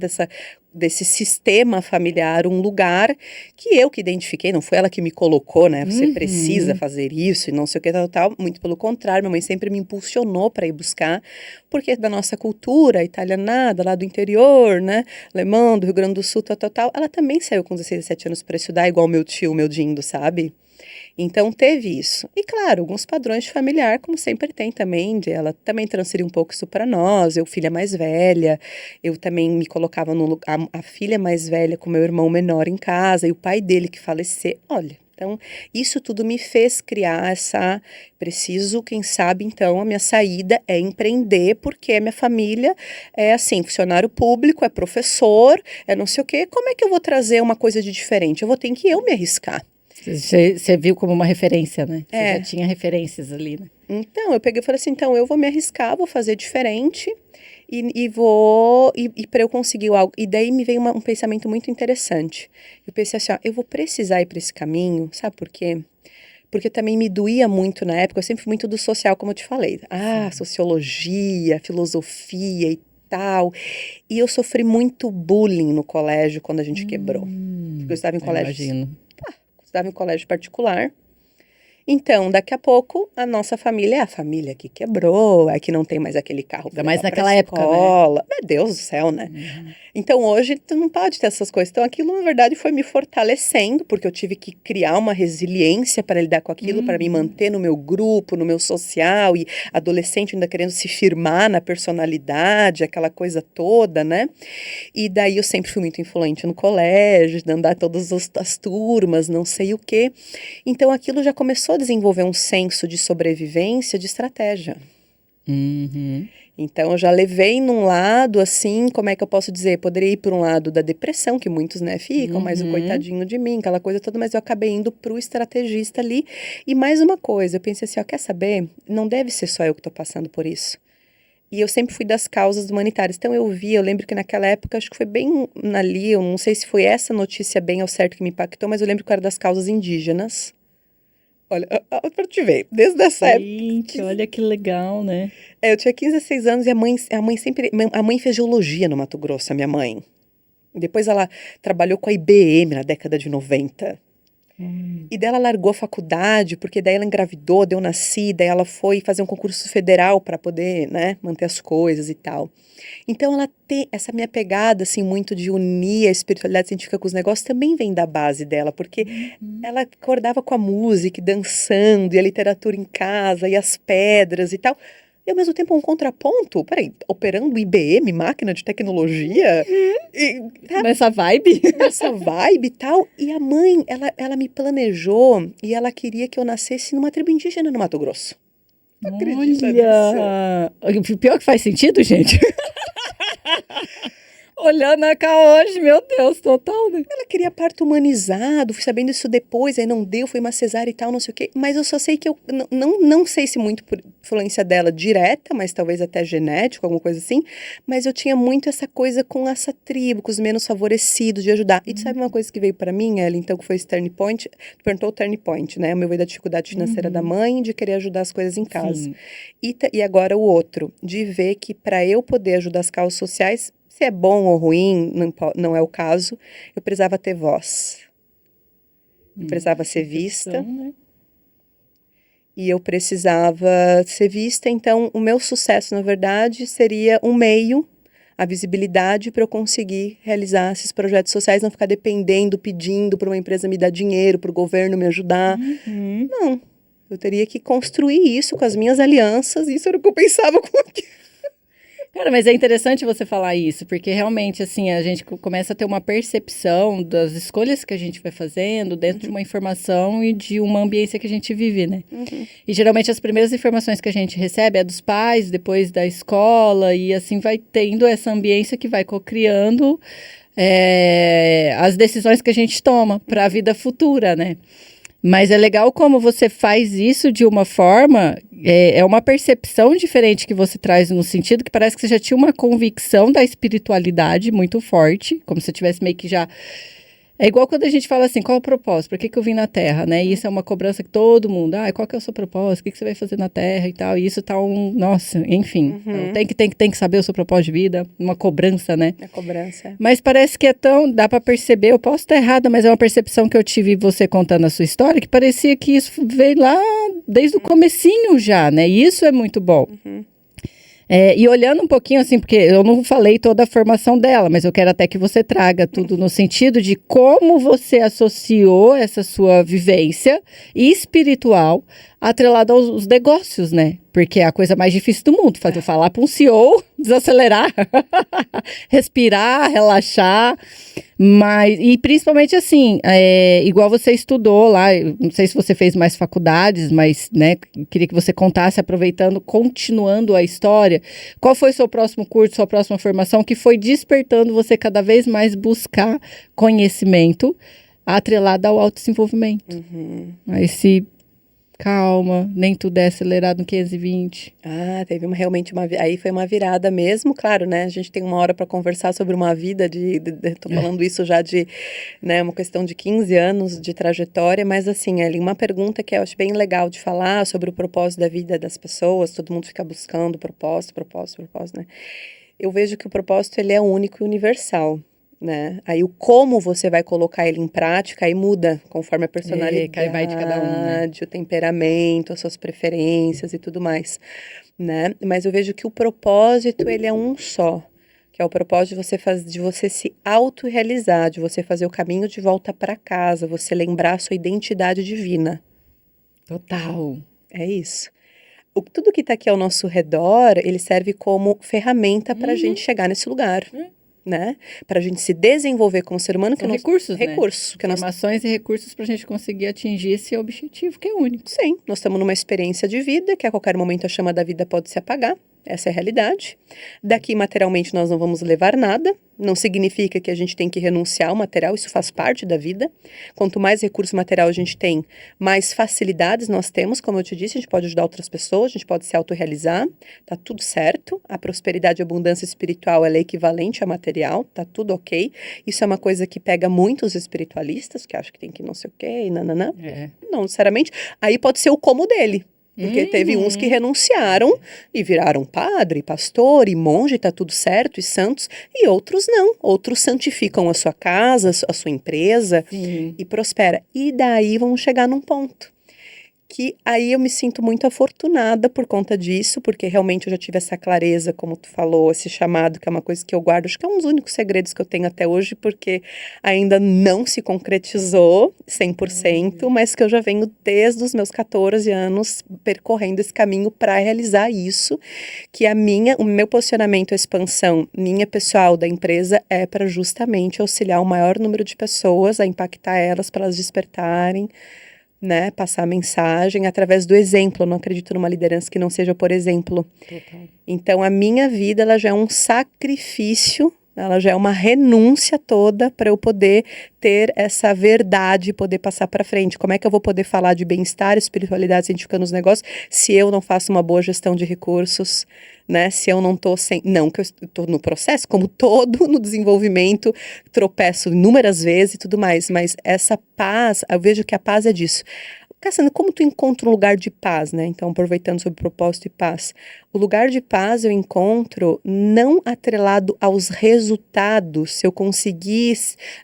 desse sistema familiar, um lugar que eu que identifiquei, não foi ela que me colocou, né? Você precisa fazer isso e não sei o que, tal. Muito pelo contrário, minha mãe sempre me impulsionou para ir buscar, porque da nossa cultura italianada, lá do interior, né? Alemão, do Rio Grande do Sul, tal. Ela também saiu com 16, 17 anos para estudar, igual meu tio, meu Dindo, sabe? Então teve isso. E claro, alguns padrões de familiar, como sempre tem também, de ela também transferir um pouco isso para nós, eu filha mais velha, eu também me colocava no lugar, a filha mais velha com meu irmão menor em casa, e o pai dele que faleceu. Olha, então isso tudo me fez criar preciso, quem sabe então a minha saída é empreender, porque a minha família é assim, funcionário público, é professor, é não sei o quê, como é que eu vou trazer uma coisa de diferente? Eu vou ter que eu me arriscar. Você viu como uma referência, né? Você já tinha referências ali, né? Então, eu peguei e falei assim, então eu vou me arriscar, vou fazer diferente e para eu conseguir algo. E daí me veio um pensamento muito interessante. Eu pensei assim, ó, eu vou precisar ir para esse caminho, sabe por quê? Porque também me doía muito na época, eu sempre fui muito do social, como eu te falei. Sociologia, filosofia e tal. E eu sofri muito bullying no colégio quando a gente quebrou. Porque eu estava em colégio. Imagino. Estava em colégio particular. Então, daqui a pouco, a nossa família é a família que quebrou, é que não tem mais aquele carro Ainda mais naquela época, né? Meu Deus do céu, né? Então, hoje, tu não pode ter essas coisas. Então, aquilo, na verdade, foi me fortalecendo, porque eu tive que criar uma resiliência para lidar com aquilo, para me manter no meu grupo, no meu social, e adolescente ainda querendo se firmar na personalidade, aquela coisa toda, né? E daí eu sempre fui muito influente no colégio, de andar todas as turmas, não sei o quê. Então, aquilo já começou a desenvolver um senso de sobrevivência, de estratégia. Então, eu já levei num lado, assim, como é que eu posso dizer? Poderia ir por um lado da depressão, que muitos, né, ficam, mas o coitadinho de mim, aquela coisa toda, mas eu acabei indo pro estrategista ali. E mais uma coisa, eu pensei assim, ó, quer saber? Não deve ser só eu que tô passando por isso. E eu sempre fui das causas humanitárias. Então, eu lembro que naquela época, acho que foi bem ali, eu não sei se foi essa notícia bem ao certo que me impactou, mas eu lembro que eu era das causas indígenas. Olha, para te ver, desde essa época. Gente, olha que legal, né? Eu tinha 15, 16 anos e a mãe fez geologia no Mato Grosso, a minha mãe. Depois ela trabalhou com a IBM na década de 90. E daí ela largou a faculdade, porque daí ela engravidou, daí eu nasci, daí ela foi fazer um concurso federal para poder, né, manter as coisas e tal. Então ela tem essa minha pegada, assim, muito de unir a espiritualidade científica com os negócios, também vem da base dela, porque ela acordava com a música, e dançando, e a literatura em casa, e as pedras e tal. E ao mesmo tempo um contraponto, peraí, operando IBM, máquina de tecnologia, e, Nessa vibe? nessa vibe e tal. E a mãe, ela me planejou e ela queria que eu nascesse numa tribo indígena no Mato Grosso. Acredita nisso? Olha! Pior que faz sentido, gente. Olhando a cá hoje, meu Deus, total, né? Ela queria parto humanizado, fui sabendo isso depois, aí não deu, foi uma cesárea e tal, não sei o quê. Mas eu só sei que eu não sei se muito por influência dela direta, mas talvez até genético, alguma coisa assim. Mas eu tinha muito essa coisa com essa tribo, com os menos favorecidos, de ajudar. E tu sabe uma coisa que veio pra mim, Ellen, então, que foi esse turning point? Tu perguntou o turning point, né? O meu veio da dificuldade financeira da mãe, de querer ajudar as coisas em casa. Sim. E agora o outro, de ver que para eu poder ajudar as causas sociais, se é bom ou ruim, não é o caso, eu precisava ter voz. Eu precisava ser vista Né? e eu precisava ser vista. Então, o meu sucesso, na verdade, seria um meio, a visibilidade para eu conseguir realizar esses projetos sociais, não ficar dependendo, pedindo para uma empresa me dar dinheiro, para o governo me ajudar. Não, eu teria que construir isso com as minhas alianças, isso era o que eu pensava com aquilo. Cara, mas é interessante você falar isso, porque realmente, assim, a gente começa a ter uma percepção das escolhas que a gente vai fazendo dentro de uma informação e de uma ambiência que a gente vive, né? E geralmente as primeiras informações que a gente recebe é dos pais, depois da escola, e assim vai tendo essa ambiência que vai cocriando as decisões que a gente toma para a vida futura, né? Mas é legal como você faz isso de uma forma, é uma percepção diferente que você traz no sentido que parece que você já tinha uma convicção da espiritualidade muito forte, como se tivesse meio que já... É igual quando a gente fala assim, qual é o propósito? Por que eu vim na Terra, né? E isso é uma cobrança que todo mundo, qual que é o seu propósito? O que você vai fazer na Terra e tal? E isso tá nossa, enfim, tem que saber o seu propósito de vida, uma cobrança, né? A cobrança. Mas parece que é tão, dá pra perceber, eu posso estar errada, mas é uma percepção que eu tive você contando a sua história, que parecia que isso veio lá desde o comecinho já, né? E isso é muito bom. E olhando um pouquinho assim, porque eu não falei toda a formação dela, mas eu quero até que você traga tudo no sentido de como você associou essa sua vivência espiritual atrelada aos negócios, né? Porque é a coisa mais difícil do mundo, falar para um CEO, desacelerar, respirar, relaxar, e principalmente assim, igual você estudou lá, não sei se você fez mais faculdades, mas, né, queria que você contasse, aproveitando, continuando a história, qual foi seu próximo curso, sua próxima formação, que foi despertando você cada vez mais buscar conhecimento atrelado ao autodesenvolvimento. Esse... Calma, nem tudo é acelerado no 520. Teve realmente aí foi uma virada mesmo, claro, né? A gente tem uma hora para conversar sobre uma vida tô falando isso já de, né, uma questão de 15 anos de trajetória, mas assim, ali uma pergunta que eu acho bem legal de falar sobre o propósito da vida das pessoas, todo mundo fica buscando propósito, né? Eu vejo que o propósito ele é único e universal. Né? Aí o como você vai colocar ele em prática aí muda conforme a personalidade, vai de cada um, né? o temperamento, as suas preferências e tudo mais, né? Mas eu vejo que o propósito ele é um só, que é o propósito de você se autorrealizar, de você fazer o caminho de volta para casa, você lembrar a sua identidade divina. Total. É isso. Tudo que está aqui ao nosso redor, ele serve como ferramenta para a gente chegar nesse lugar. Né? Para a gente se desenvolver como ser humano. São recursos, né? Informações e recursos para a gente conseguir atingir esse objetivo que é único. Sim, nós estamos numa experiência de vida que a qualquer momento a chama da vida pode se apagar. Essa é a realidade. Daqui, materialmente, nós não vamos levar nada. Não significa que a gente tem que renunciar ao material, isso faz parte da vida. Quanto mais recurso material a gente tem, mais facilidades nós temos. Como eu te disse, a gente pode ajudar outras pessoas, a gente pode se autorrealizar. Tá tudo certo. A prosperidade e a abundância espiritual ela é equivalente a material, tá tudo ok. Isso é uma coisa que pega muito os espiritualistas, que acham que tem que não sei o quê, e nananã. Não necessariamente. Aí pode ser o como dele. Porque teve uns que renunciaram e viraram padre, pastor e monge, tá tudo certo, e santos, e outros não. Outros santificam a sua casa, a sua empresa e prospera. E daí vamos chegar num ponto que aí eu me sinto muito afortunada por conta disso, porque realmente eu já tive essa clareza, como tu falou, esse chamado, que é uma coisa que eu guardo, acho que é um dos únicos segredos que eu tenho até hoje, porque ainda não se concretizou 100%, mas que eu já venho desde os meus 14 anos percorrendo esse caminho para realizar isso, que o meu posicionamento, a expansão minha pessoal da empresa é para justamente auxiliar o maior número de pessoas, a impactar elas, para elas despertarem, né, passar a mensagem através do exemplo. Eu não acredito numa liderança que não seja por exemplo. Total. Então, a minha vida, ela já é um sacrifício, ela já é uma renúncia toda para eu poder ter essa verdade e poder passar para frente. Como é que eu vou poder falar de bem-estar, espiritualidade, científica nos negócios, se eu não faço uma boa gestão de recursos, né? Se eu não estou não que eu estou no processo, como todo no desenvolvimento, tropeço inúmeras vezes e tudo mais, mas essa paz, eu vejo que a paz é disso. Cassandra, como tu encontra um lugar de paz, né? Então, aproveitando sobre propósito e paz. O lugar de paz eu encontro não atrelado aos resultados. Se eu conseguir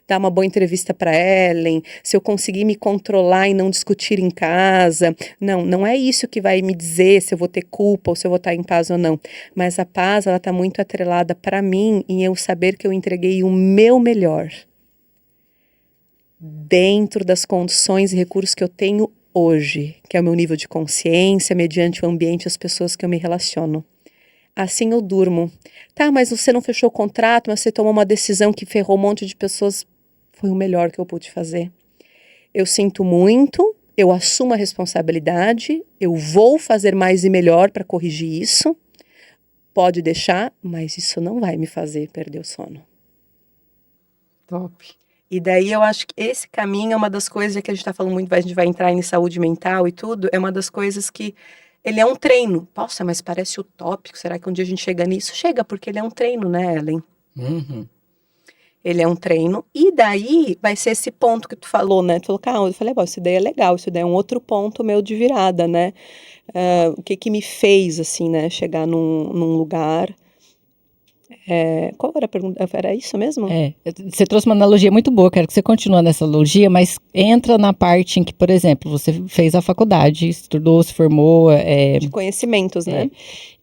dar uma boa entrevista para Ellen, se eu conseguir me controlar e não discutir em casa. Não é isso que vai me dizer se eu vou ter culpa ou se eu vou estar em paz ou não. Mas a paz, ela está muito atrelada para mim em eu saber que eu entreguei o meu melhor dentro das condições e recursos que eu tenho hoje, que é o meu nível de consciência, mediante o ambiente e as pessoas que eu me relaciono. Assim eu durmo. Tá, mas você não fechou o contrato, mas você tomou uma decisão que ferrou um monte de pessoas. Foi o melhor que eu pude fazer. Eu sinto muito, eu assumo a responsabilidade, eu vou fazer mais e melhor para corrigir isso. Pode deixar, mas isso não vai me fazer perder o sono. Top. E daí eu acho que esse caminho é uma das coisas que a gente está falando muito, a gente vai entrar em saúde mental e tudo, é uma das coisas que ele é um treino. Nossa, mas parece utópico, será que um dia a gente chega nisso? Chega, porque ele é um treino, né, Ellen? Ele é um treino, e daí vai ser esse ponto que tu falou, né? Tu falou, calma, eu falei, bom, isso daí é legal, isso daí é um outro ponto meu de virada, né? O que me fez, assim, né, chegar num lugar... qual era a pergunta? Era isso mesmo? Você trouxe uma analogia muito boa, quero que você continue nessa analogia, mas entra na parte em que, por exemplo, você fez a faculdade, estudou, se formou... De conhecimentos, né?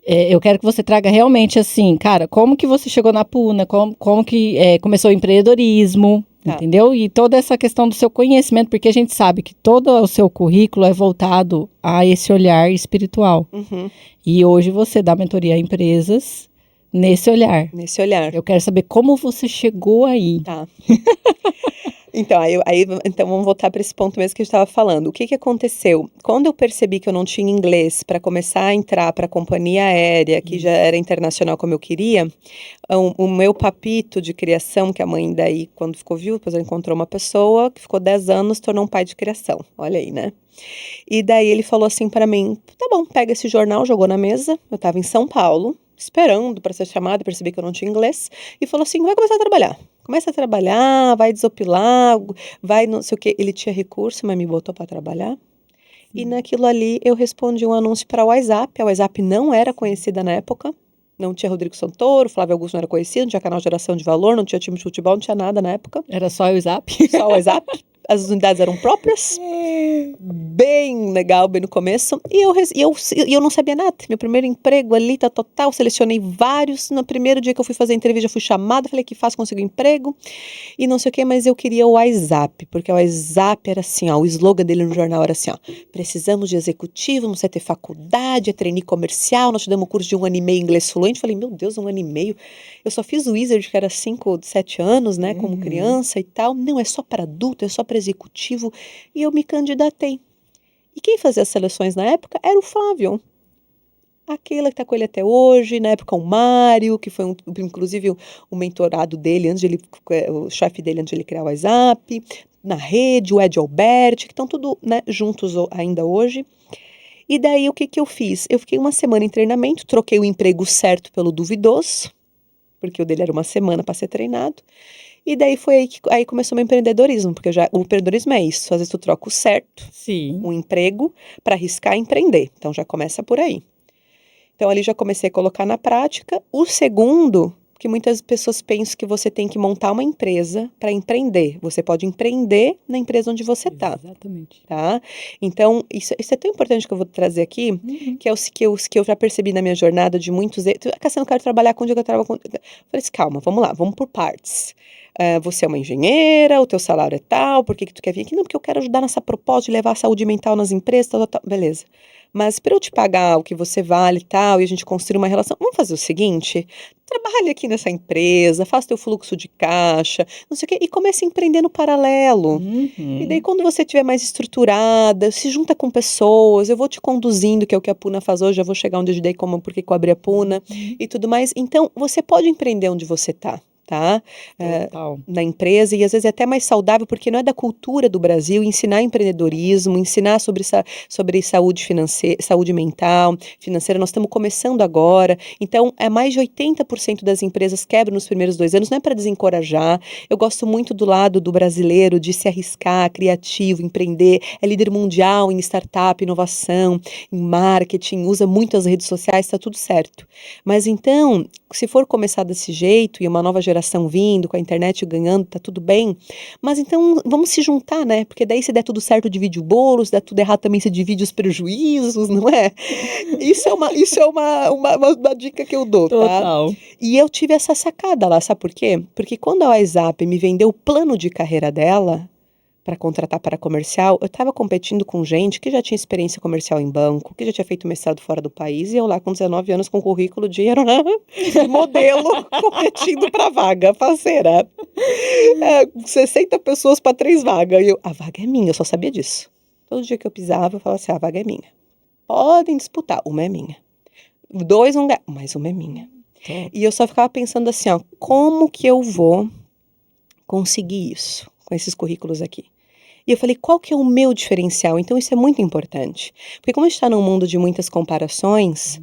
eu quero que você traga realmente assim, cara, como que você chegou na Puna, como que começou o empreendedorismo, entendeu? E toda essa questão do seu conhecimento, porque a gente sabe que todo o seu currículo é voltado a esse olhar espiritual. E hoje você dá mentoria a empresas nesse olhar. Nesse olhar. Eu quero saber como você chegou aí. Tá. Então vamos voltar para esse ponto mesmo que a gente estava falando. O que aconteceu? Quando eu percebi que eu não tinha inglês para começar a entrar para a companhia aérea, que já era internacional como eu queria, o meu papito de criação, que a mãe daí, quando ficou viúva, depois ela encontrou uma pessoa que ficou 10 anos, tornou um pai de criação. Olha aí, né? E daí ele falou assim para mim, tá bom, pega esse jornal, jogou na mesa, eu estava em São Paulo, esperando para ser chamada, percebi que eu não tinha inglês, e falou assim, vai começar a trabalhar. Começa a trabalhar, vai desopilar, vai não sei o que. Ele tinha recurso, mas me botou para trabalhar. E naquilo ali eu respondi um anúncio para a WhatsApp. A WhatsApp não era conhecida na época. Não tinha Rodrigo Santoro, Flávio Augusto não era conhecido, não tinha canal de geração de valor, não tinha time de futebol, não tinha nada na época. Era só o WhatsApp? Só o WhatsApp. As unidades eram próprias, bem legal, bem no começo, e eu não sabia nada, meu primeiro emprego ali, tá total, selecionei vários, no primeiro dia que eu fui fazer a entrevista, eu fui chamada, falei que fácil, consegui um emprego, e não sei o que, mas eu queria o WhatsApp, porque o WhatsApp era assim, ó, o slogan dele no jornal era assim, ó, precisamos de executivo, não sei ter faculdade, é trainee comercial, nós te damos um curso de 1 ano e meio inglês fluente, falei, meu Deus, 1 ano e meio, eu só fiz o Wizard, que era 5, 7 anos, né, como criança e tal, não, é só para adulto, é só para executivo, e eu me candidatei. E quem fazia as seleções na época era o Flávio. Aquele que está com ele até hoje, na época o Mário, que foi inclusive o mentorado dele, o chefe dele antes de ele criar o WhatsApp, na rede, o Ed Alberti, que estão tudo, né, juntos ainda hoje. E daí o que eu fiz? Eu fiquei uma semana em treinamento, troquei o emprego certo pelo duvidoso, porque o dele era uma semana para ser treinado. E daí foi aí começou o meu empreendedorismo, porque o empreendedorismo é isso, às vezes tu troca o certo, Sim. um emprego, para arriscar empreender. Então já começa por aí. Então ali já comecei a colocar na prática. O segundo, que muitas pessoas pensam que você tem que montar uma empresa para empreender. Você pode empreender na empresa onde você está. Exatamente. Tá? Então, isso é tão importante que eu vou trazer aqui, Uhum. que é que eu já percebi na minha jornada de muitos... Cassiano, eu quero trabalhar com o dia que eu trabalho com... Eu falei assim, calma, vamos lá, vamos por partes. Você é uma engenheira, o teu salário é tal, por que que tu quer vir aqui? Não, porque eu quero ajudar nessa proposta de levar a saúde mental nas empresas, tal, tal, tal. Beleza. Mas para eu te pagar o que você vale e tal, e a gente construir uma relação, vamos fazer o seguinte, trabalhe aqui nessa empresa, faça teu fluxo de caixa, não sei o quê, e comece a empreender no paralelo. E daí, Uhum. quando você estiver mais estruturada, se junta com pessoas, eu vou te conduzindo, que é o que a Puna faz hoje, eu vou chegar onde eu ajudei, como porque eu abri a Puna e tudo mais. Então, você pode empreender onde você tá? Total. Na empresa, e às vezes é até mais saudável, porque não é da cultura do Brasil ensinar empreendedorismo, ensinar sobre saúde financeira, saúde mental, financeira. Nós estamos começando agora, então mais de 80% das empresas quebram nos primeiros 2 anos, não é para desencorajar. Eu gosto muito do lado do brasileiro de se arriscar, criativo, empreender, é líder mundial em startup, inovação, em marketing, usa muito as redes sociais, está tudo certo. Mas então, se for começar desse jeito e uma nova geração vindo, com a internet ganhando, tá tudo bem. Mas então vamos se juntar, né? Porque daí se der tudo certo, divide o bolo, se der tudo errado também se divide os prejuízos, não é? Isso é uma dica que eu dou, tá? Total. E eu tive essa sacada lá, sabe por quê? Porque quando a WhatsApp me vendeu o plano de carreira dela, para contratar para comercial, eu estava competindo com gente que já tinha experiência comercial em banco, que já tinha feito mestrado fora do país, e eu lá com 19 anos com currículo de modelo, competindo para vaga, parceira. 60 pessoas para 3 vagas. E eu, a vaga é minha, eu só sabia disso. Todo dia que eu pisava, eu falava assim, a vaga é minha. Podem disputar, uma é minha. 2 vão ganhar, mas uma é minha. E eu só ficava pensando assim, ó, como que eu vou conseguir isso com esses currículos aqui? E eu falei, qual que é o meu diferencial? Então isso é muito importante. Porque como a gente está num mundo de muitas comparações,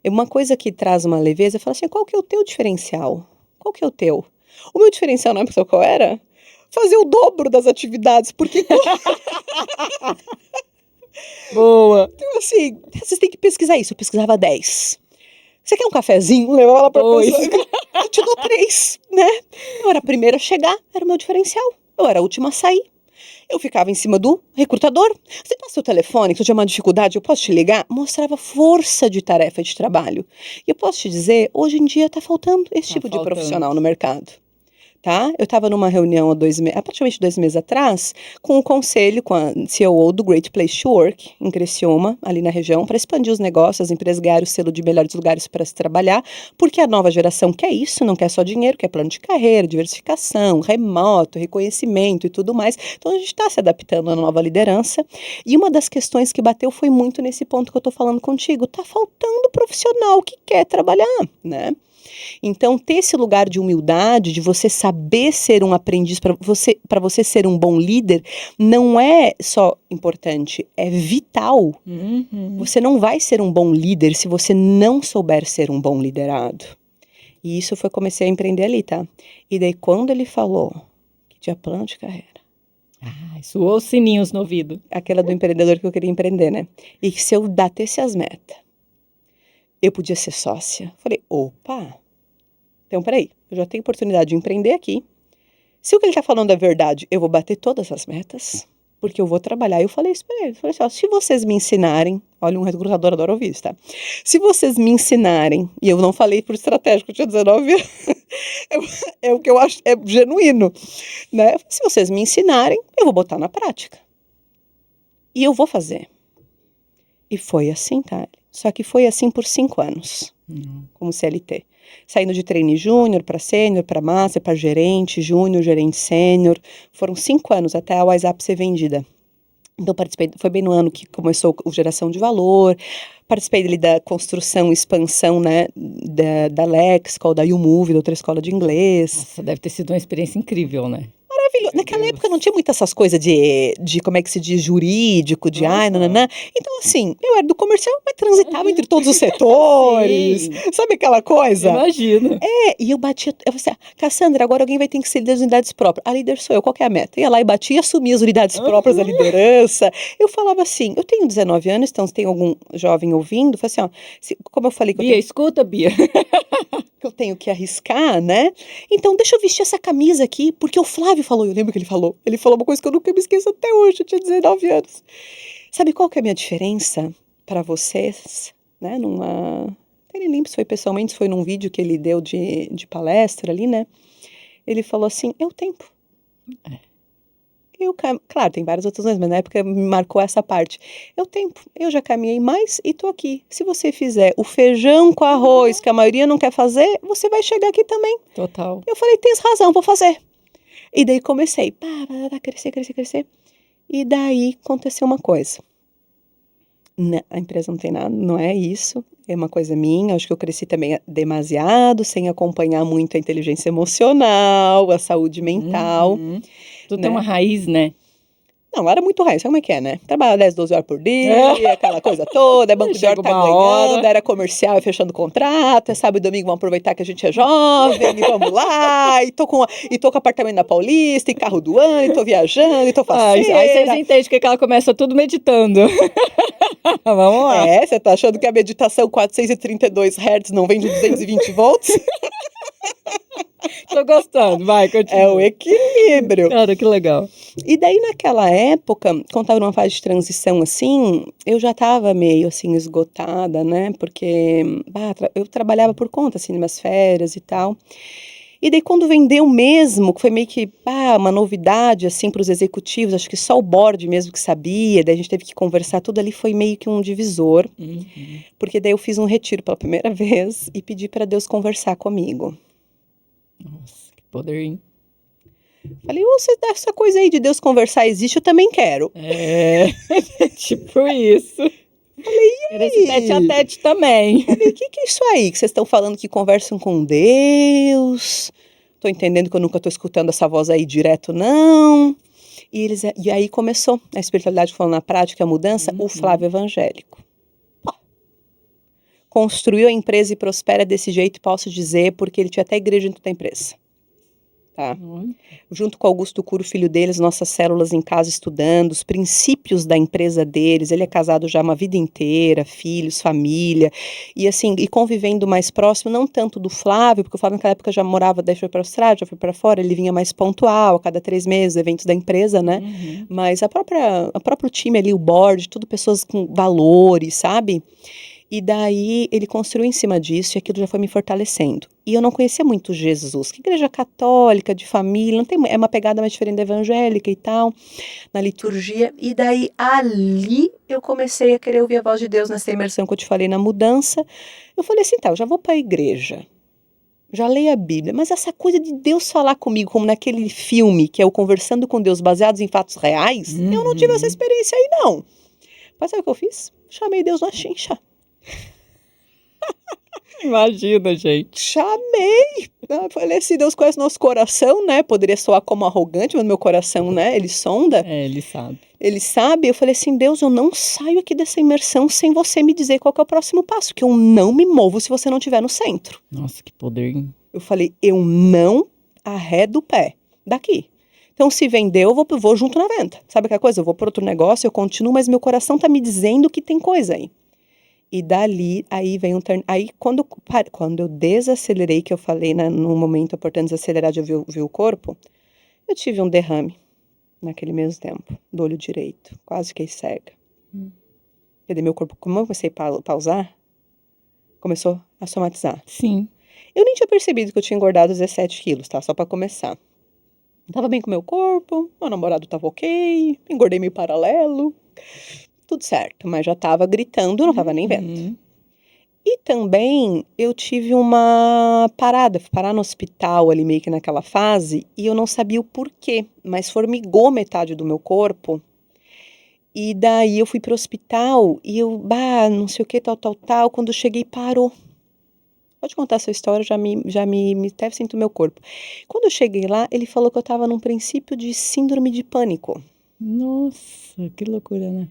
uma coisa que traz uma leveza, eu falo assim, qual que é o teu diferencial? Qual que é o teu? O meu diferencial, não é pessoal qual era? Fazer o dobro das atividades, porque Boa. então, assim, vocês têm que pesquisar isso. Eu pesquisava 10. Você quer um cafezinho? Levava lá pra 2. pessoa. Eu te dou 3, né? Eu era a primeira a chegar, era o meu diferencial. Eu era a última a sair. Eu ficava em cima do recrutador. Você passa o telefone, que eu tinha uma dificuldade, eu posso te ligar? Mostrava força de tarefa de trabalho. E eu posso te dizer, hoje em dia tá faltando esse tipo de profissional no mercado. Tá? Eu estava numa reunião há praticamente 2 meses atrás, com o conselho, com a COO do Great Place to Work, em Criciúma, ali na região, para expandir os negócios, as empresas ganharem o selo de melhores lugares para se trabalhar, porque a nova geração quer isso, não quer só dinheiro, quer plano de carreira, diversificação, remoto, reconhecimento e tudo mais. Então a gente está se adaptando à nova liderança. E uma das questões que bateu foi muito nesse ponto que eu estou falando contigo. Tá faltando profissional que quer trabalhar, né? Então, ter esse lugar de humildade, de você saber ser um aprendiz, para você ser um bom líder, não é só importante, é vital. Uhum. Você não vai ser um bom líder se você não souber ser um bom liderado. E isso foi, comecei a empreender ali, tá? E daí, quando ele falou que tinha plano de carreira, Soou os sininhos no ouvido. aquela do empreendedor que eu queria empreender, né? E que se eu batesse as metas, eu podia ser sócia. Falei, opa, então peraí, eu já tenho oportunidade de empreender aqui. Se o que ele está falando é verdade, eu vou bater todas as metas, porque eu vou trabalhar. Eu falei isso para ele, falei assim, ó, se vocês me ensinarem, olha, um recrutador adora ouvir isso, tá? Se vocês me ensinarem, e eu não falei por estratégico, eu tinha 19 anos, é o que eu acho, é genuíno, né? Se vocês me ensinarem, eu vou botar na prática. E eu vou fazer. E foi assim, tá? Só que foi assim por 5 anos, como CLT. Saindo de trainee júnior para sênior, para master, para gerente, júnior, gerente sênior. Foram 5 anos até a WhatsApp ser vendida. Então, participei, foi bem no ano que começou o Geração de Valor. Participei dele da construção e expansão, né, da Lexical, da YouMove, da outra escola de inglês. Nossa, deve ter sido uma experiência incrível, né? maravilhoso. Naquela época não tinha muitas essas coisas de como é que se diz, jurídico, de ai, nananã. Então, assim, eu era do comercial, mas transitava entre todos os setores. Sim. Sabe aquela coisa? Imagina. E eu batia, eu falei assim, Cassandra, agora alguém vai ter que ser líder das unidades próprias. A líder sou eu, qual que é a meta? Ia lá e batia e assumia as unidades próprias da liderança. Eu falava assim, eu tenho 19 anos, então se tem algum jovem ouvindo, eu falei assim, ó, como eu falei que Bia, escuta, Bia. eu tenho que arriscar, né? Então deixa eu vestir essa camisa aqui, porque o Flávio falou, eu lembro que ele falou uma coisa que eu nunca me esqueço até hoje, eu tinha 19 anos. Sabe qual que é a minha diferença para vocês, né, eu nem lembro se foi pessoalmente, se foi num vídeo que ele deu de palestra ali, né? Ele falou assim, é o tempo. Claro, tem várias outras coisas, mas na época me marcou essa parte. É o tempo. Eu já caminhei mais e tô aqui. Se você fizer o feijão com arroz, que a maioria não quer fazer, você vai chegar aqui também. Total. Eu falei, tens razão, vou fazer. E daí comecei, crescer. E daí aconteceu uma coisa. A empresa não tem nada, não é isso. É uma coisa minha, acho que eu cresci também demasiado, sem acompanhar muito a inteligência emocional, a saúde mental. Tu né? tem uma raiz, né? Não, era muito raiz, sabe como é que é, né? Trabalha 10, 12 horas por dia, aquela coisa toda, é banco de hora Chega tá uma ganhando, hora. era comercial e fechando contrato, é sábado e domingo, vamos aproveitar que a gente é jovem, e vamos lá, e tô com apartamento na Paulista, e carro do ano, e tô viajando, e tô Aí vocês faceira. entendem que ela começa tudo meditando. Vamos lá. É, você tá achando que a meditação 432 Hz não vem de 220 volts? Tô gostando, vai, continua. É o equilíbrio. Cara, que legal. E daí, naquela época, quando tava numa fase de transição assim, eu já tava meio assim esgotada, né? Porque eu trabalhava por conta, assim, nas férias e tal. E daí, quando vendeu mesmo, que foi meio que uma novidade, assim, para os executivos, acho que só o board mesmo que sabia, daí a gente teve que conversar, tudo ali foi meio que um divisor, porque daí eu fiz um retiro pela primeira vez e pedi para Deus conversar comigo. Nossa, que poder, hein? Falei, essa coisa aí de Deus conversar existe, eu também quero. É, tipo isso. Falei, e aí? Esse tete a tete também. Falei, o que é isso aí que vocês estão falando que conversam com Deus? Tô entendendo que eu nunca tô escutando essa voz aí direto, não. E aí começou a espiritualidade falando na prática, a mudança, o Flávio evangélico. Construiu a empresa e prospera desse jeito, posso dizer, porque ele tinha até igreja dentro da empresa. Tá? Junto com Augusto Curo, filho deles, nossas células em casa estudando, os princípios da empresa deles, ele é casado já uma vida inteira, filhos, família, e assim, e convivendo mais próximo, não tanto do Flávio, porque o Flávio naquela época já morava, daí foi para a Austrália, já foi para fora, ele vinha mais pontual, a cada 3 meses, eventos da empresa, né? Mas o próprio time ali, o board, tudo pessoas com valores, sabe? E daí ele construiu em cima disso e aquilo já foi me fortalecendo. E eu não conhecia muito Jesus, que igreja católica, de família, não tem, é uma pegada mais diferente da evangélica e tal, na liturgia. E daí ali eu comecei a querer ouvir a voz de Deus nessa imersão que eu te falei na mudança. Eu falei assim, tá, eu já vou para a igreja, já leio a Bíblia, mas essa coisa de Deus falar comigo, como naquele filme, que é o Conversando com Deus, baseados em fatos reais, eu não tive essa experiência aí não. Mas sabe o que eu fiz? Chamei Deus na chincha. Imagina, gente. Chamei. Eu falei assim, Deus conhece nosso coração, né? Poderia soar como arrogante, mas meu coração, né? Ele sonda. É, ele sabe. Ele sabe. Eu falei assim, Deus, eu não saio aqui dessa imersão sem você me dizer qual que é o próximo passo, que eu não me movo se você não estiver no centro. Nossa, que poder, hein? Eu falei, eu não arredo o pé daqui. Então, se vender, eu vou junto na venda. Sabe aquela coisa? Eu vou por outro negócio, eu continuo, mas meu coração tá me dizendo que tem coisa aí. E dali, aí vem um turn. Aí, quando eu desacelerei, que eu falei, né, no momento importante de desacelerar de ouvir o corpo, eu tive um derrame naquele mesmo tempo, do olho direito. Quase fiquei cega. E daí meu corpo, como eu comecei a pausar, começou a somatizar. Sim. Eu nem tinha percebido que eu tinha engordado 17 quilos, tá? Só pra começar. Tava bem com o meu corpo, meu namorado tava ok, engordei meio paralelo. Tudo certo, mas já estava gritando, não estava nem vendo. E também eu tive uma parada, fui parar no hospital ali meio que naquela fase, e eu não sabia o porquê, mas formigou metade do meu corpo. E daí eu fui pro hospital e eu, não sei o que, tal, quando eu cheguei parou. Pode contar a sua história, já me até sinto o meu corpo. Quando eu cheguei lá, ele falou que eu estava num princípio de síndrome de pânico. Nossa, que loucura, né?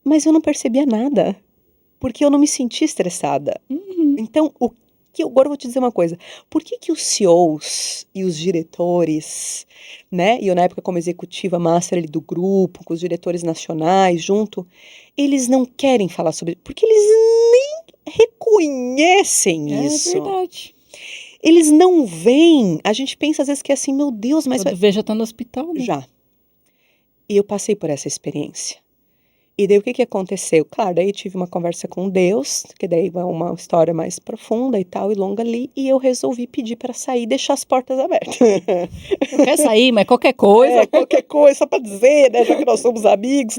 Mas eu não percebia nada, porque eu não me sentia estressada. Então, agora eu vou te dizer uma coisa. Por que que os CEOs e os diretores, né? E eu na época como executiva master ali do grupo, com os diretores nacionais junto, eles não querem falar sobre, porque eles nem reconhecem É isso. verdade. Eles não veem. A gente pensa às vezes que é assim, meu Deus, mas Quando vê, já tá no hospital, né? já. E eu passei por essa experiência. E daí o que que aconteceu? Claro, daí tive uma conversa com Deus, que daí é uma história mais profunda e tal, e longa ali, e eu resolvi pedir para sair e deixar as portas abertas. Não quer sair, mas qualquer coisa. Qualquer coisa, só para dizer, né, já que nós somos amigos.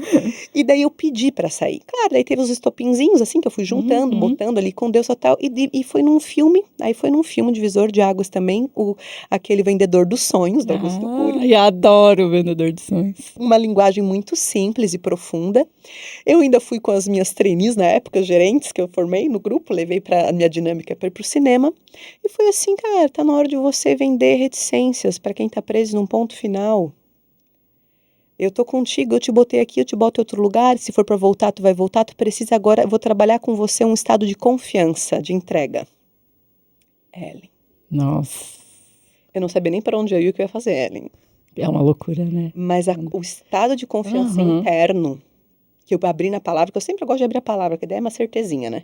E daí eu pedi para sair. Claro, daí teve os estopinzinhos, assim, que eu fui juntando, botando ali com Deus e tal, e foi num filme, Divisor de Águas também, aquele Vendedor dos Sonhos, do Augusto Cury. Ai, adoro o Vendedor de Sonhos. Uma linguagem muito simples e profunda. Eu ainda fui com as minhas trainees na época, gerentes que eu formei no grupo, levei para a minha dinâmica para ir pro cinema. E foi assim, cara, tá na hora de você vender reticências para quem tá preso num ponto final. Eu tô contigo, eu te botei aqui, eu te boto em outro lugar, se for para voltar, tu vai voltar, tu precisa agora, eu vou trabalhar com você um estado de confiança, de entrega. Ellen. Nossa, Eu não sabia nem para onde eu ia e o que eu ia fazer, Ellen. é uma loucura, né? Mas o estado de confiança interno que eu abri na palavra, que eu sempre gosto de abrir a palavra, que daí é uma certezinha, né?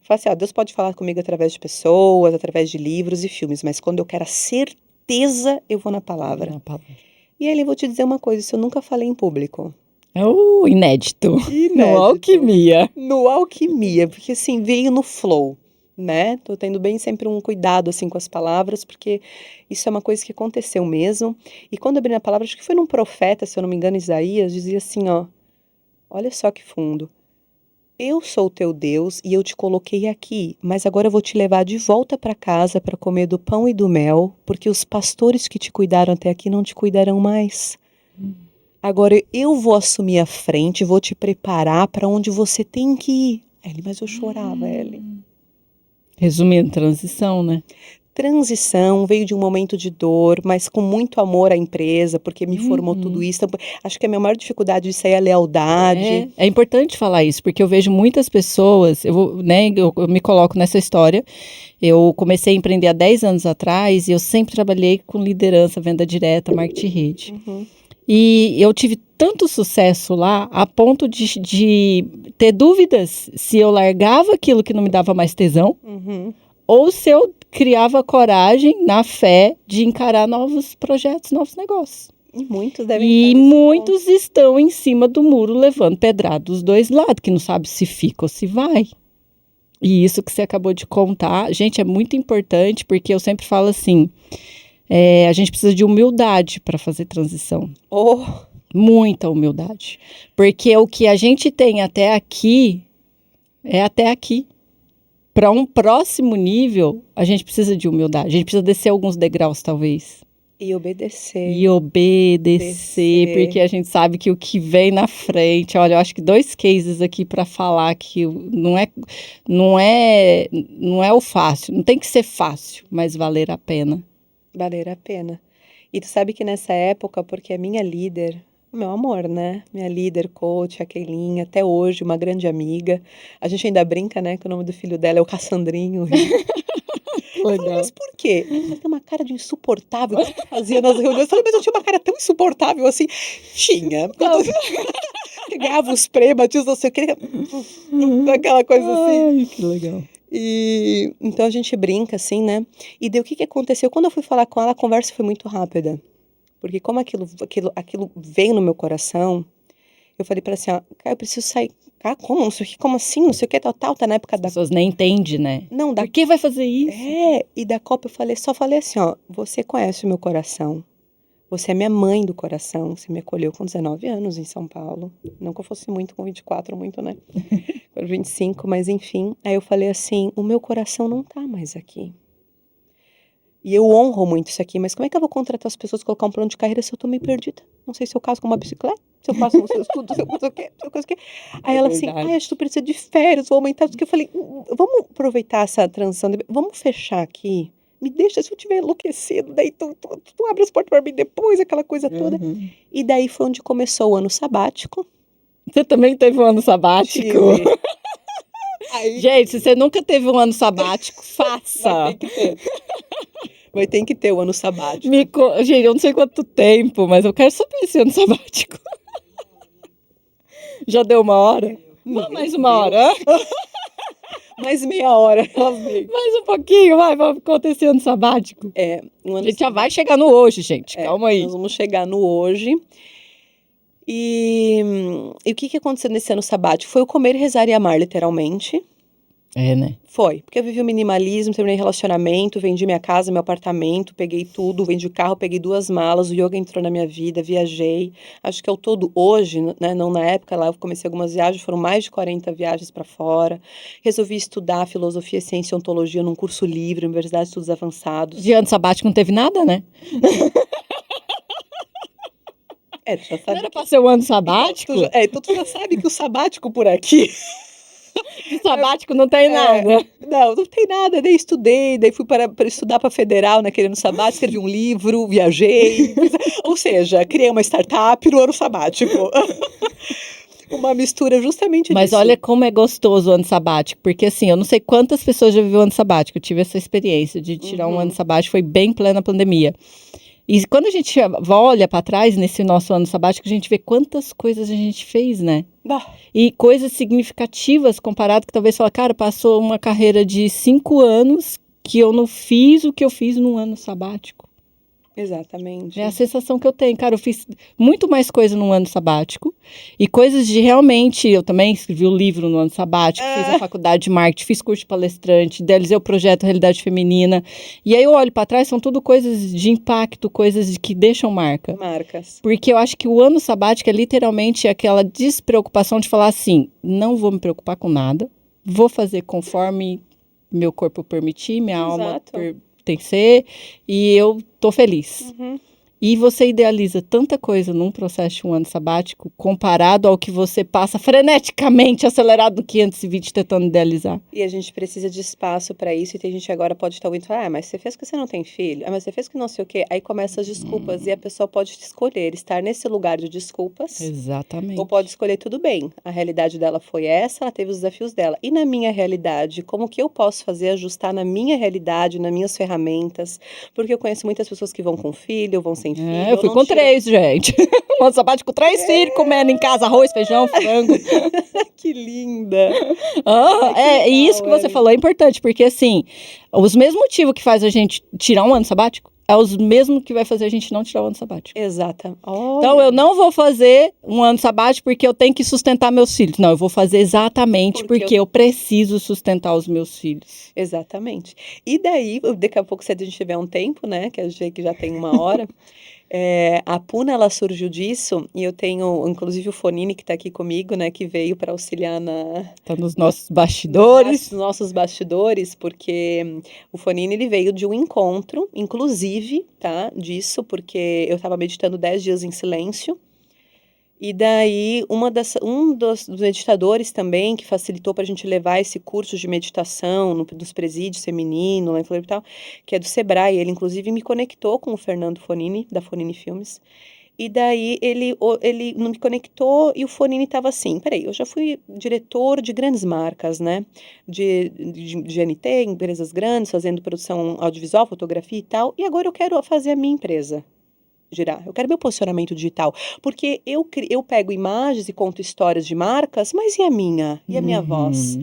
Eu falo assim, Deus pode falar comigo através de pessoas, através de livros e filmes, mas quando eu quero a certeza, eu vou na palavra. E aí eu vou te dizer uma coisa, isso eu nunca falei em público. É o inédito. Inédito. No Alquimia. No Alquimia, porque assim, veio no flow, né? Tô tendo bem sempre um cuidado, assim, com as palavras, porque isso é uma coisa que aconteceu mesmo. E quando eu abri na palavra, acho que foi num profeta, se eu não me engano, Isaías, dizia assim, ó, olha só que fundo. Eu sou o teu Deus e eu te coloquei aqui, mas agora eu vou te levar de volta para casa para comer do pão e do mel, porque os pastores que te cuidaram até aqui não te cuidarão mais. Agora eu vou assumir a frente, vou te preparar para onde você tem que ir. Ellie, mas eu chorava, Ellie. Resumindo, transição, né? Transição, veio de um momento de dor, mas com muito amor à empresa, porque me formou tudo isso. Então, acho que a minha maior dificuldade disso aí é a lealdade. É importante falar isso, porque eu vejo muitas pessoas, eu me coloco nessa história. Eu comecei a empreender há 10 anos atrás e eu sempre trabalhei com liderança, venda direta, marketing rede. E eu tive tanto sucesso lá, a ponto de ter dúvidas se eu largava aquilo que não me dava mais tesão, ou se eu criava coragem, na fé, de encarar novos projetos, novos negócios. E muitos devem E muitos estão em cima do muro levando pedrada dos dois lados, que não sabe se fica ou se vai. E isso que você acabou de contar, gente, é muito importante, porque eu sempre falo assim, a gente precisa de humildade para fazer transição. Muita humildade. Porque o que a gente tem até aqui, é até aqui. Para um próximo nível, a gente precisa de humildade. A gente precisa descer alguns degraus, talvez. E obedecer. Porque a gente sabe que o que vem na frente... Olha, eu acho que 2 cases aqui para falar que não é o fácil. Não tem que ser fácil, mas valer a pena. Valer a pena. E tu sabe que nessa época, porque a minha líder... Meu amor, né? Minha líder, coach, a Keilinha, até hoje, uma grande amiga. A gente ainda brinca, né? Que o nome do filho dela é o Cassandrinho. Eu falei, mas por quê? Ela tem uma cara de insuportável. O que eu fazia nas reuniões? Eu falei, mas eu tinha uma cara tão insuportável assim. Tinha. Ganhava os prêmios, não sei o que. Aquela coisa assim. Ai, que legal. E então a gente brinca, assim, né? E daí o que aconteceu? Quando eu fui falar com ela, a conversa foi muito rápida. Porque como aquilo veio no meu coração, eu falei pra ela assim, ó, cara, eu preciso sair. Ah, como? Não sei o que, como assim? Não sei o que, tal, tá na época As pessoas nem entendem, né? Não, Por que vai fazer isso? E da Copa eu só falei assim, ó, você conhece o meu coração. Você é minha mãe do coração. Você me acolheu com 19 anos em São Paulo. Não que eu fosse muito com 24, muito, né? 25, mas enfim. Aí eu falei assim, o meu coração não tá mais aqui. E eu honro muito isso aqui, mas como é que eu vou contratar as pessoas, colocar um plano de carreira se eu tô meio perdida? Não sei se eu caso com uma bicicleta, se eu faço, se eu estudo, se eu faço o quê, se eu coisa o quê. Aí É ela assim, verdade. ai, acho que tu precisa de férias, vou aumentar, porque eu falei, vamos aproveitar essa transição, vamos fechar aqui, me deixa, se eu tiver enlouquecido, daí tu abre as portas para mim depois, aquela coisa toda. Uhum. E daí foi onde começou o ano sabático. Você também teve um ano sabático? Tive. Aí Gente, se você nunca teve um ano sabático, vai faça. ter que ter. Vai ter que ter o ano sabático. Gente, eu não sei quanto tempo, mas eu quero saber esse ano sabático. Já deu uma hora? Vamos mais uma hora? Mais meia hora. Mais um pouquinho, vamos acontecer ano sabático. Um A ano gente já vai chegar no hoje, gente. É, Calma aí. Nós vamos chegar no hoje. E o que aconteceu nesse ano sabático? Foi o comer, rezar e amar, literalmente. É, né? Foi, porque eu vivi o minimalismo, terminei relacionamento, vendi minha casa, meu apartamento, peguei tudo, vendi o carro, peguei 2 malas, o yoga entrou na minha vida, viajei. Acho que ao todo hoje, né, não na época, lá eu comecei algumas viagens, foram mais de 40 viagens para fora. Resolvi estudar filosofia, ciência e ontologia num curso livre, Universidade de Estudos Avançados. De ano sabático não teve nada, né? Tu já Não sabe era pra ser um ano sabático? então tu já sabe que o sabático por aqui De sabático não tem nada. Não tem nada. Daí estudei, daí fui para estudar para Federal naquele ano sabático, escrevi um livro, viajei. Ou seja, criei uma startup no ano sabático. Uma mistura justamente Mas disso. olha como é gostoso o ano sabático, porque assim, eu não sei quantas pessoas já viveram o ano sabático, eu tive essa experiência de tirar um ano sabático, foi bem plena pandemia. E quando a gente olha para trás nesse nosso ano sabático, a gente vê quantas coisas a gente fez, né? E coisas significativas comparado que talvez fala, cara, passou uma carreira de 5 anos que eu não fiz o que eu fiz num ano sabático. Exatamente. É a sensação que eu tenho. Cara, eu fiz muito mais coisa num ano sabático. E coisas de realmente... Eu também escrevi o livro no ano sabático. Fiz a faculdade de marketing. Fiz curso de palestrante. Idealizei o projeto Realidade Feminina. E aí eu olho para trás, são tudo coisas de impacto. Coisas que deixam marca. Marcas. Porque eu acho que o ano sabático é literalmente aquela despreocupação de falar assim... Não vou me preocupar com nada. Vou fazer conforme meu corpo permitir. Minha alma tem que ser, e eu tô feliz. E você idealiza tanta coisa num processo de um ano sabático comparado ao que você passa freneticamente acelerado no 520 tentando idealizar. E a gente precisa de espaço para isso, e tem gente que agora pode estar ouvindo, mas você fez que você não tem filho, mas você fez que não sei o quê. Aí começam as desculpas, e a pessoa pode escolher estar nesse lugar de desculpas. Exatamente. Ou pode escolher tudo bem. A realidade dela foi essa, ela teve os desafios dela. E na minha realidade, como que eu posso fazer, ajustar na minha realidade, nas minhas ferramentas? Porque eu conheço muitas pessoas que vão com filho, vão sem filho. Eu fui com 3, gente. Um ano sabático com 3 filhos, comendo em casa arroz, feijão, frango. Que linda! E isso que você falou é importante, porque assim, os mesmos motivos que faz a gente tirar um ano sabático é os mesmos que vai fazer a gente não tirar o ano sabático. Exato. Então, eu não vou fazer um ano sabático porque eu tenho que sustentar meus filhos. Não, eu vou fazer exatamente porque eu preciso sustentar os meus filhos. Exatamente. E daí, daqui a pouco, se a gente tiver um tempo, né, que a gente já tem 1 hora, a Puna, ela surgiu disso, e eu tenho, inclusive, o Fonini, que está aqui comigo, né, que veio para auxiliar Tá nos nossos bastidores. Nos nossos bastidores, porque o Fonini, ele veio de um encontro, inclusive, tá, disso, porque eu estava meditando 10 dias em silêncio, e daí um dos meditadores também, que facilitou para a gente levar esse curso de meditação nos presídios feminino, lá em Floripa e tal, que é do Sebrae, ele inclusive me conectou com o Fernando Fonini, da Fonini Filmes, e daí ele não me conectou, e o Fonini estava assim, peraí, eu já fui diretor de grandes marcas, né, de GNT, empresas grandes, fazendo produção audiovisual, fotografia e tal, e agora eu quero fazer a minha empresa girar, eu quero meu posicionamento digital, porque eu pego imagens e conto histórias de marcas, mas e a minha? E a minha voz?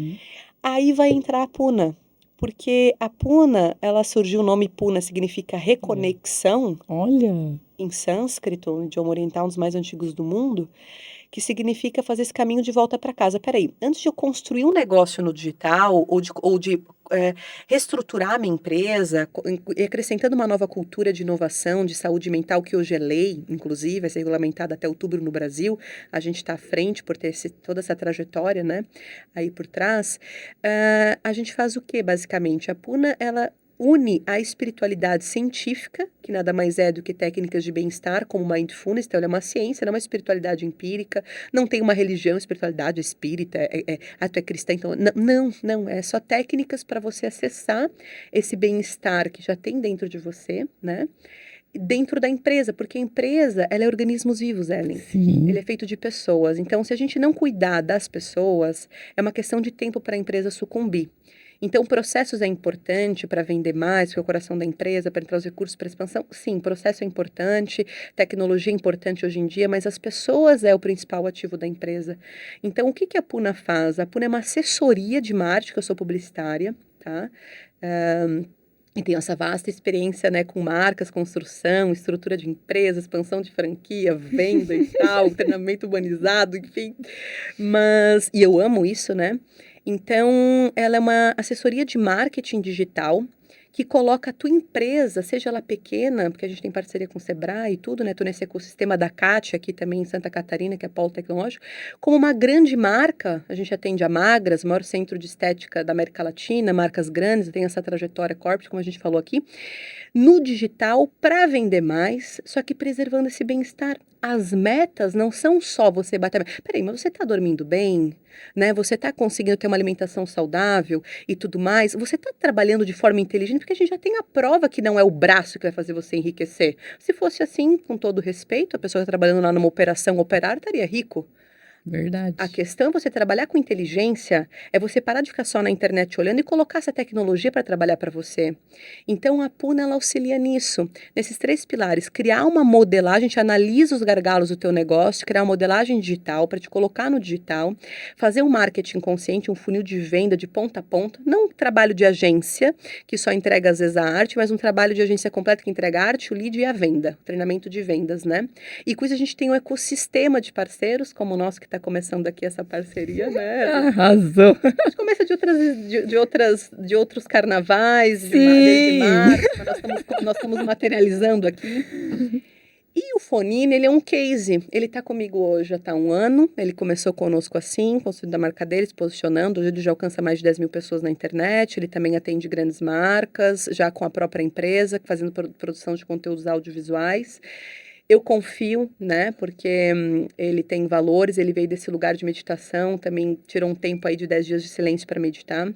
Aí vai entrar a Puna, porque a Puna, ela surgiu, o nome Puna significa reconexão. Olha! Em sânscrito, um idioma oriental, um dos mais antigos do mundo, que significa fazer esse caminho de volta para casa. Peraí, antes de eu construir um negócio no digital, ou de reestruturar a minha empresa, acrescentando uma nova cultura de inovação, de saúde mental, que hoje é lei, inclusive, vai ser regulamentada até outubro no Brasil, a gente está à frente por ter toda essa trajetória, né, aí por trás, a gente faz o quê, basicamente? A Puna, une a espiritualidade científica, que nada mais é do que técnicas de bem-estar, como mindfulness, então ela é uma ciência, não é uma espiritualidade empírica, não tem uma religião, espiritualidade espírita, tu é cristã, então, não, é só técnicas para você acessar esse bem-estar que já tem dentro de você, né? Dentro da empresa, porque a empresa, ela é organismos vivos, Ellen. Sim. Ele é feito de pessoas. Então, se a gente não cuidar das pessoas, é uma questão de tempo para a empresa sucumbir. Então, processos é importante para vender mais, porque é o coração da empresa, para entrar os recursos para expansão. Sim, processo é importante, tecnologia é importante hoje em dia, mas as pessoas é o principal ativo da empresa. Então, o que a Puna faz? A Puna é uma assessoria de marketing, que eu sou publicitária, tá? E tenho essa vasta experiência, né, com marcas, construção, estrutura de empresa, expansão de franquia, venda e tal, treinamento humanizado, enfim. E eu amo isso, né? Então, ela é uma assessoria de marketing digital que coloca a tua empresa, seja ela pequena, porque a gente tem parceria com o Sebrae e tudo, né? Tô nesse ecossistema da CAT aqui também em Santa Catarina, que é polo tecnológico, como uma grande marca. A gente atende a Magras, maior centro de estética da América Latina, marcas grandes, tem essa trajetória corporate, como a gente falou aqui, no digital para vender mais, só que preservando esse bem-estar. As metas não são só você bater... Peraí, mas você está dormindo bem? Né? Você está conseguindo ter uma alimentação saudável e tudo mais? Você está trabalhando de forma inteligente? Porque a gente já tem a prova que não é o braço que vai fazer você enriquecer. Se fosse assim, com todo respeito, a pessoa que está trabalhando lá numa operação operária estaria rico. Verdade. A questão é você trabalhar com inteligência, é você parar de ficar só na internet olhando e colocar essa tecnologia para trabalhar para você. Então, a Puna, ela auxilia nisso, nesses 3 pilares. Criar uma modelagem, a gente analisa os gargalos do teu negócio, criar uma modelagem digital para te colocar no digital, fazer um marketing consciente, um funil de venda de ponta a ponta, não um trabalho de agência, que só entrega às vezes a arte, mas um trabalho de agência completa que entrega a arte, o lead e a venda, treinamento de vendas, né? E com isso a gente tem um ecossistema de parceiros, como o nosso que está começando aqui essa parceria, né? Arrasou. A gente começa de outros carnavais, Sim. de março, nós estamos materializando aqui. E o Fonini, ele é um case. Ele está comigo hoje já está há 1 ano. Ele começou conosco assim, construindo a marca dele, se posicionando. Hoje ele já alcança mais de 10 mil pessoas na internet. Ele também atende grandes marcas, já com a própria empresa, fazendo produção de conteúdos audiovisuais. Eu confio, né, porque ele tem valores, ele veio desse lugar de meditação, também tirou um tempo aí de 10 dias de silêncio para meditar.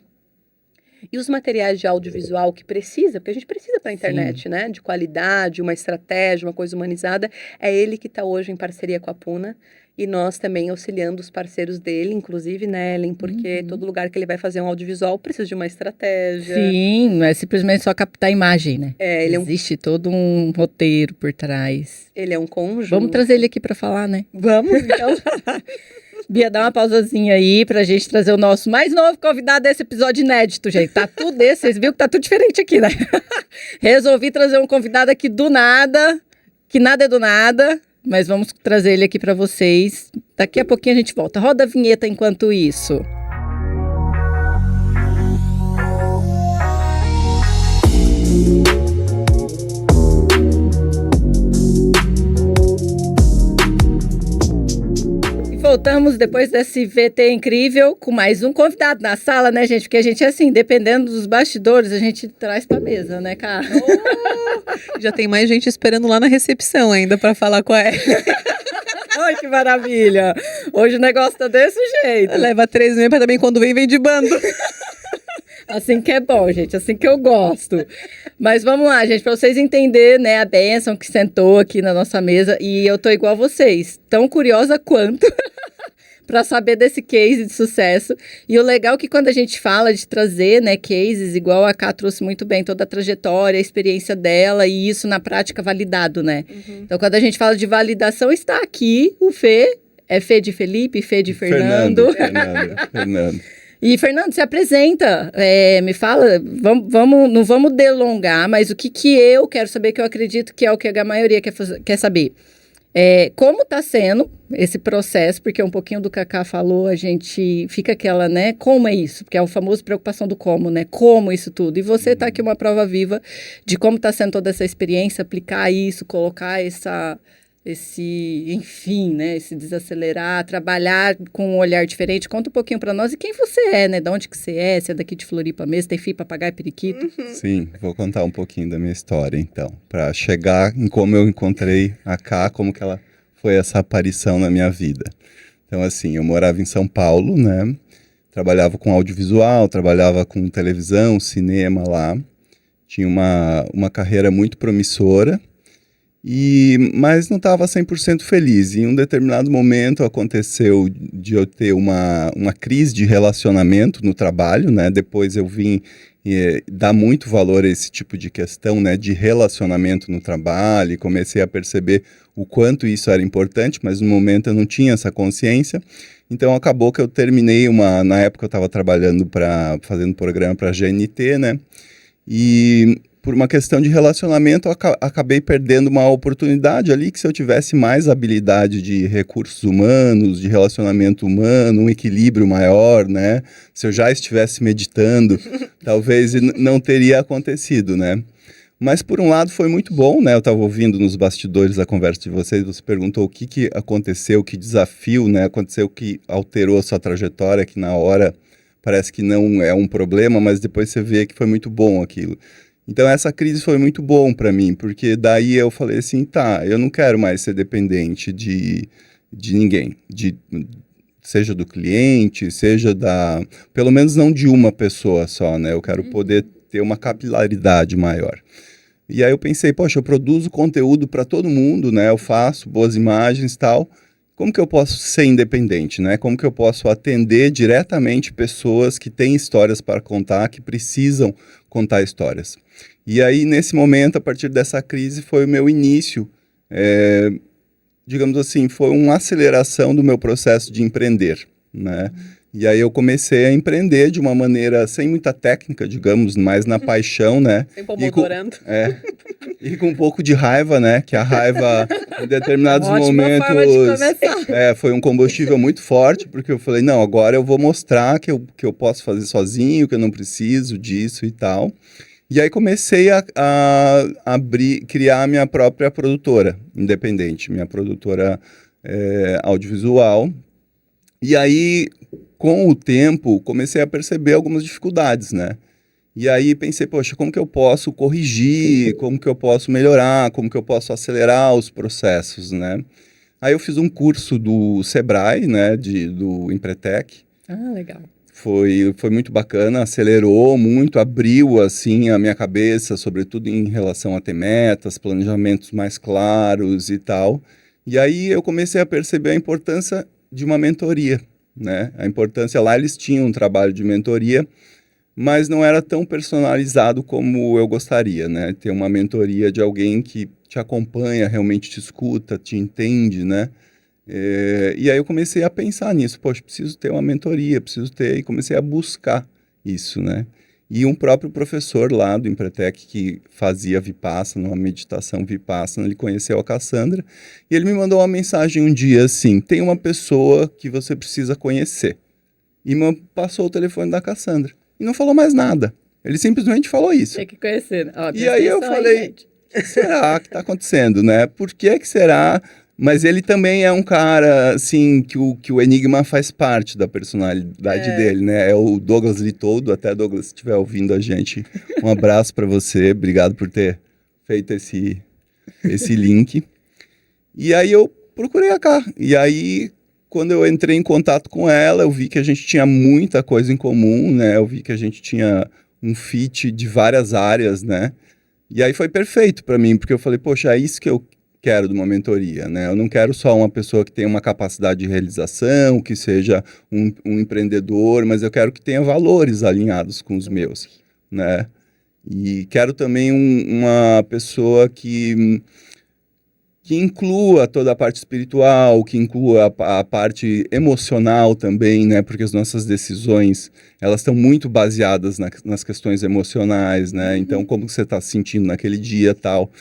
E os materiais de audiovisual que precisa, porque a gente precisa para a internet, né, de qualidade, uma estratégia, uma coisa humanizada, é ele que está hoje em parceria com a Puna. E nós também auxiliando os parceiros dele, inclusive, né, Ellen, porque todo lugar que ele vai fazer um audiovisual precisa de uma estratégia. Sim, não é simplesmente só captar a imagem, né? Ele Existe todo um roteiro por trás. Ele é um conjunto. Vamos trazer ele aqui para falar, né? Vamos, então. Bia, dá uma pausazinha aí pra gente trazer o nosso mais novo convidado desse episódio inédito, gente. Tá tudo desse, vocês viram que tá tudo diferente aqui, né? Resolvi trazer um convidado aqui do nada, que nada é do nada, mas vamos trazer ele aqui pra vocês. Daqui a pouquinho a gente volta. Roda a vinheta enquanto isso. Voltamos depois desse VT incrível com mais um convidado na sala, né, gente? Porque a gente, assim, dependendo dos bastidores, a gente traz pra mesa, né, cara? Já tem mais gente esperando lá na recepção ainda para falar com ela. Ai, que maravilha! Hoje o negócio tá desse jeito. Leva 3 meses, mas também quando vem de bando. Assim que é bom, gente, assim que eu gosto. Mas vamos lá, gente, para vocês entenderem, né, a bênção que sentou aqui na nossa mesa. E eu tô igual a vocês, tão curiosa quanto para saber desse case de sucesso. E o legal é que quando a gente fala de trazer, né, cases, igual a Ká trouxe muito bem, toda a trajetória, a experiência dela e isso na prática validado, né? Então, quando a gente fala de validação, está aqui o Fê, é Fê de Felipe, Fê de Fernando. Fernando. E, Fernando, se apresenta, me fala, não vamos delongar, mas o que eu quero saber, que eu acredito que é o que a maioria quer saber. Como está sendo esse processo, porque um pouquinho do Kaká falou, a gente fica aquela, né, como é isso? Porque é o famoso preocupação do como, né, como isso tudo. E você está aqui uma prova viva de como está sendo toda essa experiência, aplicar isso, colocar enfim, né, esse desacelerar, trabalhar com um olhar diferente. Conta um pouquinho para nós e quem você é, né? De onde que você é? Você é daqui de Floripa mesmo? Tem filho, papagaio, periquito? Sim, vou contar um pouquinho da minha história, então, para chegar em como eu encontrei a Ká, como que ela foi essa aparição na minha vida. Então, assim, eu morava em São Paulo, né? Trabalhava com audiovisual, trabalhava com televisão, cinema lá. Tinha uma carreira muito promissora, mas não estava 100% feliz. Em um determinado momento aconteceu de eu ter uma crise de relacionamento no trabalho, né? Depois eu vim dar muito valor a esse tipo de questão, né? De relacionamento no trabalho, e comecei a perceber o quanto isso era importante, mas no momento eu não tinha essa consciência. Então acabou que eu terminei na época eu estava trabalhando fazendo programa para a GNT, né? E por uma questão de relacionamento, eu acabei perdendo uma oportunidade ali que se eu tivesse mais habilidade de recursos humanos, de relacionamento humano, um equilíbrio maior, né? Se eu já estivesse meditando, talvez não teria acontecido, né? Mas por um lado foi muito bom, né? Eu estava ouvindo nos bastidores a conversa de vocês, você perguntou o que aconteceu, que desafio, né? Aconteceu que alterou a sua trajetória, que na hora parece que não é um problema, mas depois você vê que foi muito bom aquilo. Então essa crise foi muito bom para mim, porque daí eu falei assim, tá, eu não quero mais ser dependente de ninguém, seja do cliente, pelo menos não de uma pessoa só, né? Eu quero poder ter uma capilaridade maior. E aí eu pensei, poxa, eu produzo conteúdo para todo mundo, né? Eu faço boas imagens e tal. Como que eu posso ser independente, né? Como que eu posso atender diretamente pessoas que têm histórias para contar, que precisam contar histórias? E aí, nesse momento, a partir dessa crise, foi o meu início, digamos assim, foi uma aceleração do meu processo de empreender, né? E aí eu comecei a empreender de uma maneira sem muita técnica, digamos, mais na paixão, né? Sem pomodorando. E com um pouco de raiva, né? Que a raiva, em determinados momentos, forma de começar. foi um combustível muito forte, porque eu falei, não, agora eu vou mostrar que eu posso fazer sozinho, que eu não preciso disso e tal. E aí comecei a criar a minha própria produtora independente, minha produtora audiovisual. E aí, com o tempo, comecei a perceber algumas dificuldades, né? E aí pensei, poxa, como que eu posso corrigir, como que eu posso melhorar, como que eu posso acelerar os processos, né? Aí eu fiz um curso do Sebrae, né, do Empretec. Ah, legal. Foi muito bacana, acelerou muito, abriu assim a minha cabeça, sobretudo em relação a ter metas, planejamentos mais claros e tal. E aí eu comecei a perceber a importância de uma mentoria, né? A importância lá, eles tinham um trabalho de mentoria, mas não era tão personalizado como eu gostaria, né? Ter uma mentoria de alguém que te acompanha, realmente te escuta, te entende, né? E aí eu comecei a pensar nisso, poxa, preciso ter uma mentoria, e comecei a buscar isso, né? E um próprio professor lá do Empretec que fazia Vipassana, uma meditação Vipassana, ele conheceu a Cassandra, e ele me mandou uma mensagem um dia assim, tem uma pessoa que você precisa conhecer. E me passou o telefone da Cassandra. E não falou mais nada. Ele simplesmente falou isso. Tem que conhecer. Ó, e aí eu falei, o que será que está acontecendo, né? Por que será? Mas ele também é um cara, assim, que o enigma faz parte da personalidade dele, né? É o Douglas Litoldo, até Douglas, se estiver ouvindo a gente, um abraço para você, obrigado por ter feito esse link. E aí eu procurei a Ká, e aí quando eu entrei em contato com ela, eu vi que a gente tinha muita coisa em comum, né? Eu vi que a gente tinha um fit de várias áreas, né? E aí foi perfeito para mim, porque eu falei, poxa, é isso que eu quero de uma mentoria, né? Eu não quero só uma pessoa que tenha uma capacidade de realização, que seja um empreendedor, mas eu quero que tenha valores alinhados com os meus, né? E quero também uma pessoa que inclua toda a parte espiritual, que inclua a parte emocional também, né? Porque as nossas decisões, elas estão muito baseadas nas questões emocionais, né? Então, como você está se sentindo naquele dia tal.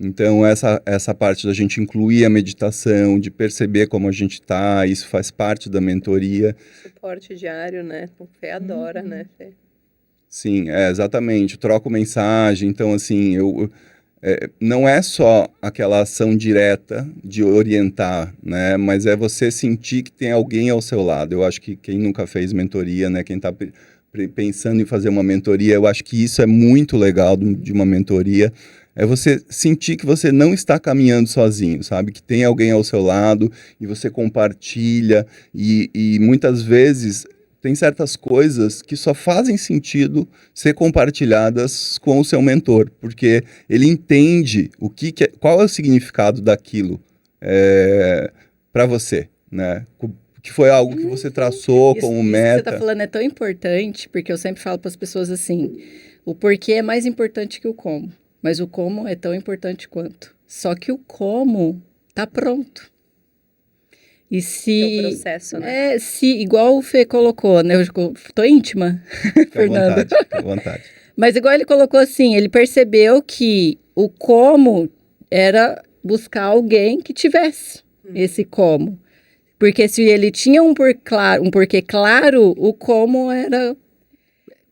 Então, essa parte da gente incluir a meditação, de perceber como a gente está, isso faz parte da mentoria. Suporte diário, né? O Fê adora, né, Fê? Sim, exatamente. Troco mensagem, então, assim, não é só aquela ação direta de orientar, né? Mas é você sentir que tem alguém ao seu lado. Eu acho que quem nunca fez mentoria, né? Quem está pensando em fazer uma mentoria, eu acho que isso é muito legal de uma mentoria. É você sentir que você não está caminhando sozinho, sabe? Que tem alguém ao seu lado e você compartilha. E muitas vezes tem certas coisas que só fazem sentido ser compartilhadas com o seu mentor, porque ele entende qual é o significado daquilo para você, né? Que foi algo que você traçou como Isso que você meta. está falando é tão importante, porque eu sempre falo para as pessoas assim, o porquê é mais importante que o como, mas o como é tão importante quanto. Só que o como está pronto. E se... É o processo, né? Igual o Fê colocou, né? Eu tô íntima, Fernando. Fica à vontade. Mas igual ele colocou assim, ele percebeu que o como era buscar alguém que tivesse esse como. Porque se ele tinha um porquê claro, o como era...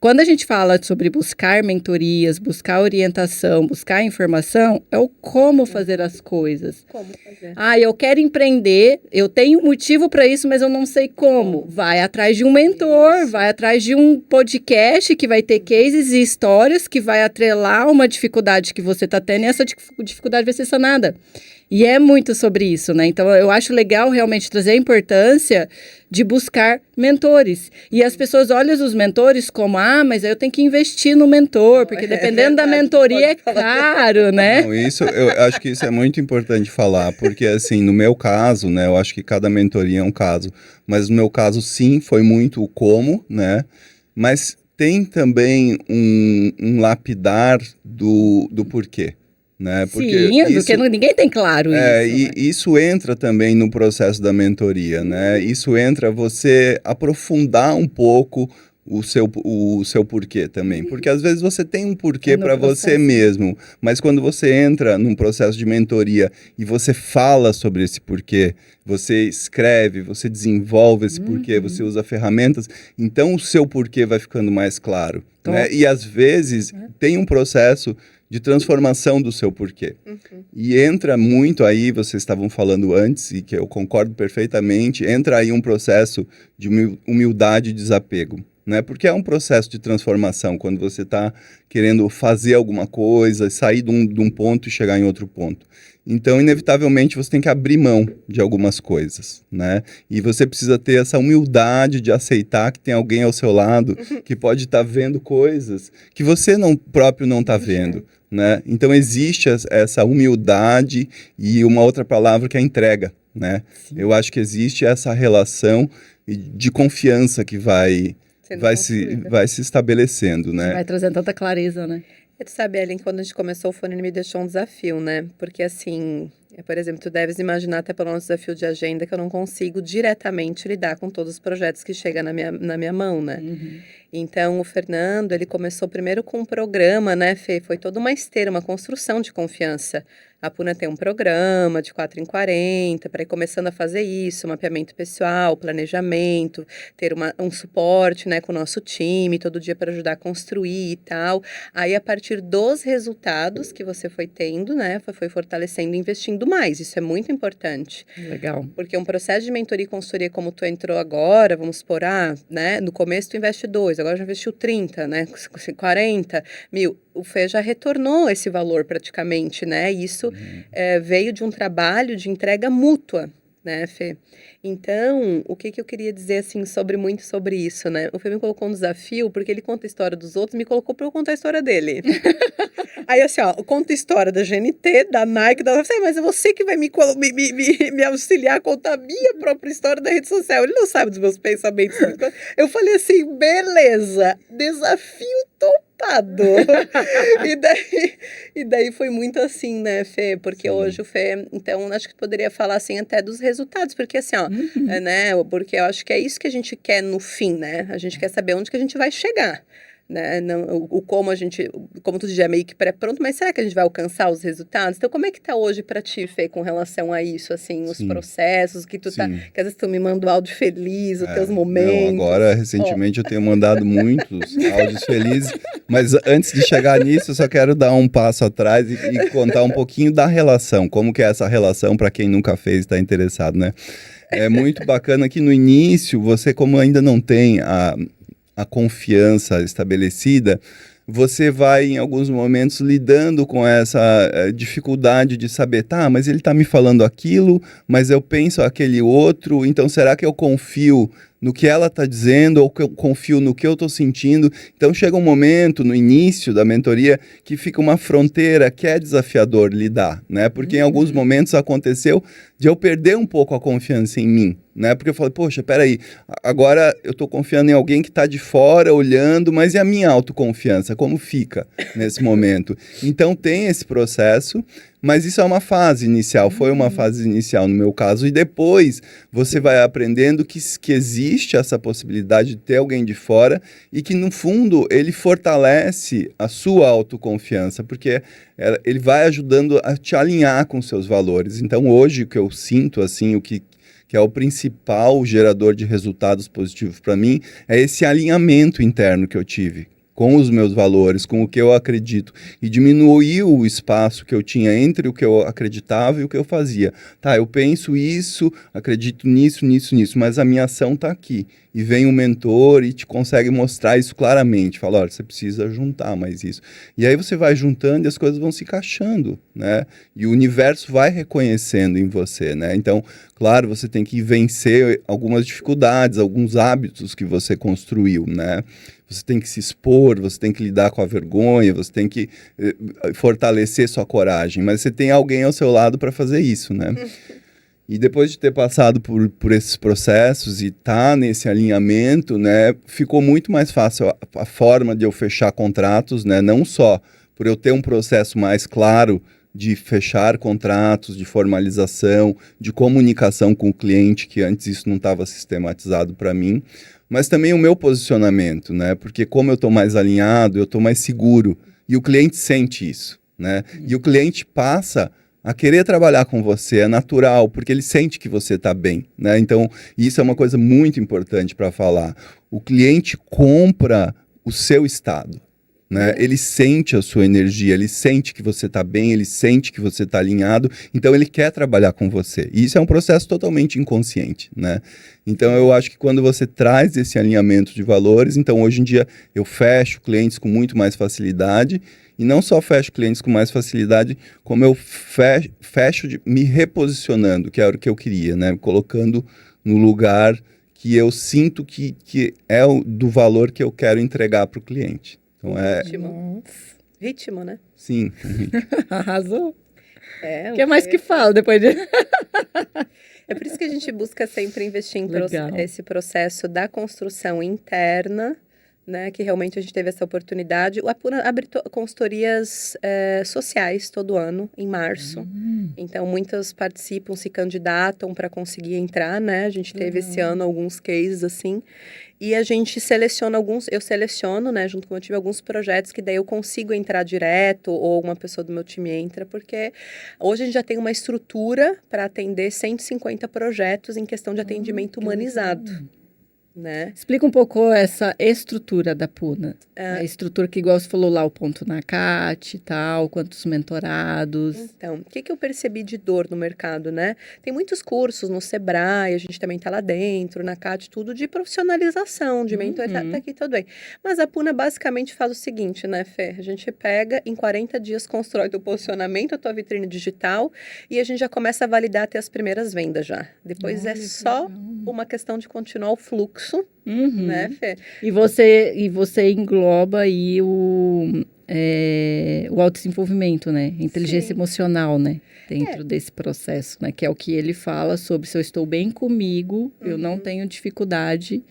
Quando a gente fala sobre buscar mentorias, buscar orientação, buscar informação, é o como fazer as coisas. Como fazer? Eu quero empreender, eu tenho motivo para isso, mas eu não sei como. Vai atrás de um mentor, vai atrás de um podcast que vai ter cases e histórias que vai atrelar uma dificuldade que você está tendo e essa dificuldade vai ser sanada. E é muito sobre isso, né? Então, eu acho legal realmente trazer a importância de buscar mentores. E as pessoas olham os mentores como, mas eu tenho que investir no mentor, porque dependendo da mentoria é caro, né? Não, eu acho que isso é muito importante falar, porque assim, no meu caso, né, eu acho que cada mentoria é um caso, mas no meu caso, sim, foi muito o como, né? Mas tem também um lapidar do porquê. Né? Porque ninguém tem claro isso. E isso entra também no processo da mentoria, né? Isso entra você aprofundar um pouco o seu porquê também. Porque às vezes você tem um porquê para você mesmo, mas quando você entra num processo de mentoria e você fala sobre esse porquê, você escreve, você desenvolve esse porquê, você usa ferramentas, então o seu porquê vai ficando mais claro. Né? E às vezes tem um processo de transformação do seu porquê. E entra muito aí, vocês estavam falando antes, e que eu concordo perfeitamente, entra aí um processo de humildade e desapego. Né? Porque é um processo de transformação, quando você está querendo fazer alguma coisa, sair de um ponto e chegar em outro ponto. Então, inevitavelmente, você tem que abrir mão de algumas coisas, né? E você precisa ter essa humildade de aceitar que tem alguém ao seu lado que pode estar vendo coisas que você próprio não está vendo, né? Então, existe essa humildade e uma outra palavra que é entrega, né? Eu acho que existe essa relação de confiança que vai se estabelecendo, né? Vai trazendo tanta clareza, né? E tu sabe, Ellen, quando a gente começou o Fone, ele me deixou um desafio, né? Porque assim, por exemplo, tu deves imaginar até pelo nosso desafio de agenda que eu não consigo diretamente lidar com todos os projetos que chegam na minha mão, né? Então, o Fernando, ele começou primeiro com um programa, né, Fê? Foi toda uma esteira, uma construção de confiança. A Puna tem um programa de 4 em 40, para ir começando a fazer isso, mapeamento pessoal, planejamento, ter um suporte, né, com o nosso time, todo dia para ajudar a construir e tal. Aí, a partir dos resultados que você foi tendo, né, foi fortalecendo e investindo mais. Isso é muito importante. Legal. Porque um processo de mentoria e consultoria como tu entrou agora, vamos supor, né, no começo tu investe 2, agora já investiu 30, né, 40 mil. O Fê já retornou esse valor praticamente, né? Isso veio de um trabalho de entrega mútua, né, Fê? Então, o que eu queria dizer, assim, muito sobre isso, né? O Fê me colocou um desafio, porque ele conta a história dos outros, me colocou para eu contar a história dele. Aí, assim, conta a história da GNT, da Nike, mas é você que vai me auxiliar a contar a minha própria história da rede social. Ele não sabe dos meus pensamentos. Eu falei assim, beleza, desafio topado. e daí foi muito assim, né, Fê? Porque hoje o Fê, então, acho que poderia falar, assim, até dos resultados, porque assim, né, porque eu acho que é isso que a gente quer no fim, né? A gente quer saber onde que a gente vai chegar. né? Não, o como a gente, como tu dizia, é meio que pré-pronto, mas será que a gente vai alcançar os resultados? Então, como é que tá hoje para ti, Fê, com relação a isso, assim, os Sim, processos, que tu tá, sim. que às vezes tu me manda um áudio feliz, os teus Não, momentos. agora, Ó, recentemente, eu tenho mandado muitos áudios felizes, mas antes de chegar nisso, eu só quero dar um passo atrás e contar um pouquinho da relação, como que é essa relação para quem nunca fez e está interessado, né? É muito bacana que no início, você como ainda não tem a confiança estabelecida, você vai em alguns momentos lidando com essa dificuldade de saber, tá, mas ele está me falando aquilo, mas eu penso aquele outro, então será que eu confio no que ela está dizendo ou que eu confio no que eu estou sentindo? Então chega um momento no início da mentoria que fica uma fronteira que é desafiador lidar, né? Porque em alguns momentos aconteceu de eu perder um pouco a confiança em mim, né? Porque eu falei, poxa, peraí, agora eu estou confiando em alguém que está de fora olhando, mas e a minha autoconfiança? Como fica nesse momento? Então tem esse processo, mas isso é uma fase inicial, foi uma fase inicial no meu caso, e depois você vai aprendendo que existe essa possibilidade de ter alguém de fora e que, no fundo, ele fortalece a sua autoconfiança, porque ele vai ajudando a te alinhar com seus valores. Então, hoje, o que eu sinto, assim, que é o principal gerador de resultados positivos para mim, é esse alinhamento interno que eu tive com os meus valores, com o que eu acredito, e diminuiu o espaço que eu tinha entre o que eu acreditava e o que eu fazia. Tá, eu penso isso, acredito nisso, nisso, nisso, mas a minha ação está aqui. E vem um mentor e te consegue mostrar isso claramente. Fala, olha, você precisa juntar mais isso. E aí você vai juntando e as coisas vão se encaixando, né? E o universo vai reconhecendo em você, né? Então, claro, você tem que vencer algumas dificuldades, alguns hábitos que você construiu, né? Você tem que se expor, você tem que lidar com a vergonha, você tem que fortalecer sua coragem, mas você tem alguém ao seu lado para fazer isso, né? E depois de ter passado por esses processos e estar nesse alinhamento, né, ficou muito mais fácil a forma de eu fechar contratos, né? Não só por eu ter um processo mais claro de fechar contratos, de formalização, de comunicação com o cliente, que antes isso não estava sistematizado para mim, mas também o meu posicionamento, né? Porque como eu estou mais alinhado, eu estou mais seguro, e o cliente sente isso, né? E o cliente passa a querer trabalhar com você, é natural, porque ele sente que você está bem, né? Então, isso é uma coisa muito importante para falar. O cliente compra o seu estado, né? Ele sente a sua energia, ele sente que você está bem, ele sente que você está alinhado, então ele quer trabalhar com você. E isso é um processo totalmente inconsciente, né? Então eu acho que quando você traz esse alinhamento de valores, então hoje em dia eu fecho clientes com muito mais facilidade, e não só fecho clientes com mais facilidade, como eu fecho me reposicionando, que era o que eu queria, né? Colocando no lugar que eu sinto que é do valor que eu quero entregar para o cliente. Então ritmo. Ritmo, né? Sim. Arrasou. É, O que mais que fala depois de... É por isso que a gente busca sempre investir em Legal. esse processo da construção interna, né, que realmente a gente teve essa oportunidade. O Apuna abre consultorias sociais todo ano, em março. Então, muitas participam, se candidatam para conseguir entrar, né? A gente teve esse ano alguns cases assim. E a gente seleciona eu seleciono, né, junto com o meu time, alguns projetos que daí eu consigo entrar direto ou alguma pessoa do meu time entra, porque hoje a gente já tem uma estrutura para atender 150 projetos em questão de atendimento humanizado. Né? Explica um pouco essa estrutura da Puna. A estrutura que, igual você falou lá, o ponto na CAT e tal, quantos mentorados. Então, o que eu percebi de dor no mercado, né? Tem muitos cursos no Sebrae, a gente também tá lá dentro, na CAT, tudo de profissionalização, de mentoria, tá aqui tudo bem. Mas a Puna basicamente faz o seguinte, né, Fê? A gente pega, em 40 dias, constrói teu posicionamento, a tua vitrine digital, e a gente já começa a validar até as primeiras vendas já. Depois é só uma questão de continuar o fluxo, né, Fê? E você engloba aí o autodesenvolvimento, né? Inteligência emocional, né? Dentro desse processo, né? Que é o que ele fala sobre se eu estou bem comigo, eu não tenho dificuldade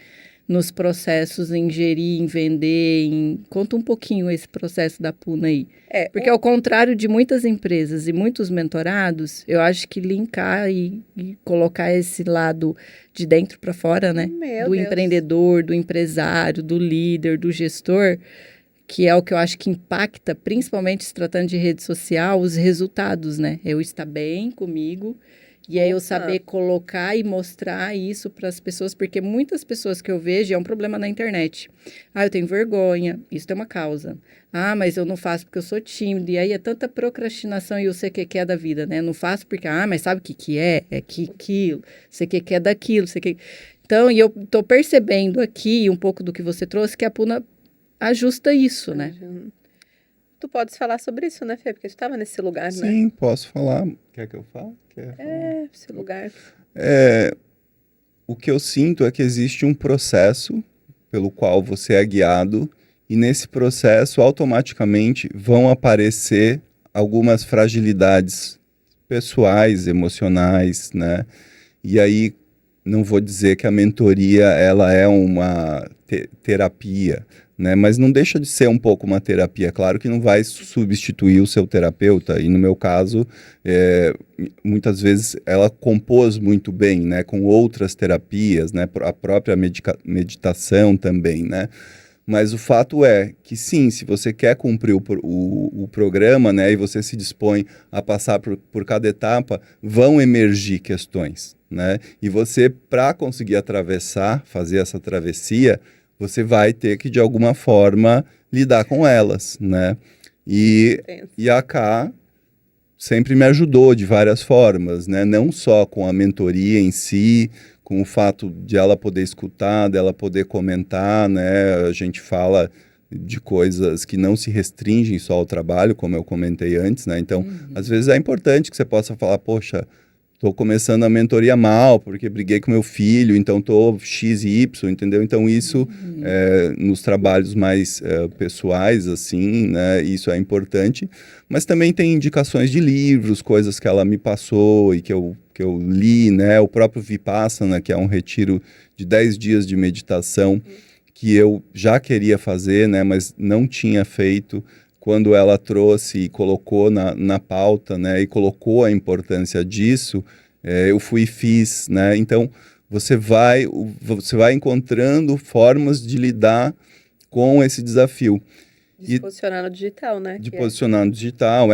nos processos em gerir, em vender, conta um pouquinho esse processo da Puna aí. Porque ao contrário de muitas empresas e muitos mentorados, eu acho que linkar e colocar esse lado de dentro para fora, né? Do empreendedor, do empresário, do líder, do gestor, que é o que eu acho que impacta, principalmente se tratando de rede social, os resultados, né? Eu estar bem comigo e aí eu saber colocar e mostrar isso para as pessoas, porque muitas pessoas que eu vejo, é um problema na internet. Eu tenho vergonha, isso é uma causa. Mas eu não faço porque eu sou tímido. E aí é tanta procrastinação e o CQQ da vida, né? Eu não faço porque, mas sabe o que é? É que aquilo, CQQ é daquilo, CQQ... Então, e eu tô percebendo aqui um pouco do que você trouxe, que a Puna ajusta isso, né? Tu podes falar sobre isso, né, Fê? Porque tu estava nesse lugar, né? Sim, posso falar. Quer que eu fale? Esse lugar. O que eu sinto é que existe um processo pelo qual você é guiado e nesse processo automaticamente vão aparecer algumas fragilidades pessoais, emocionais, né? E aí não vou dizer que a mentoria ela é uma terapia, né? Mas não deixa de ser um pouco uma terapia. Claro que não vai substituir o seu terapeuta, e no meu caso, muitas vezes ela compôs muito bem, né? Com outras terapias, né? A própria meditação também, né? Mas o fato é que sim, se você quer cumprir o programa, né? E você se dispõe a passar por cada etapa, vão emergir questões, né? E você, para conseguir atravessar, fazer essa travessia, você vai ter que, de alguma forma, lidar com elas, né? E a Ká sempre me ajudou de várias formas, né? Não só com a mentoria em si, com o fato de ela poder escutar, dela poder comentar, né? A gente fala de coisas que não se restringem só ao trabalho, como eu comentei antes, né? Então, às vezes é importante que você possa falar, poxa, estou começando a mentoria mal, porque briguei com meu filho, então estou X e Y, entendeu? Então isso, nos trabalhos mais pessoais, assim, né, isso é importante. Mas também tem indicações de livros, coisas que ela me passou e que eu li, né? O próprio Vipassana, que é um retiro de 10 dias de meditação, que eu já queria fazer, né, mas não tinha feito. Quando ela trouxe e colocou na pauta, né, e colocou a importância disso, eu fui e fiz, né? Então, você vai encontrando formas de lidar com esse desafio. De se posicionar no digital, né? De posicionar no digital,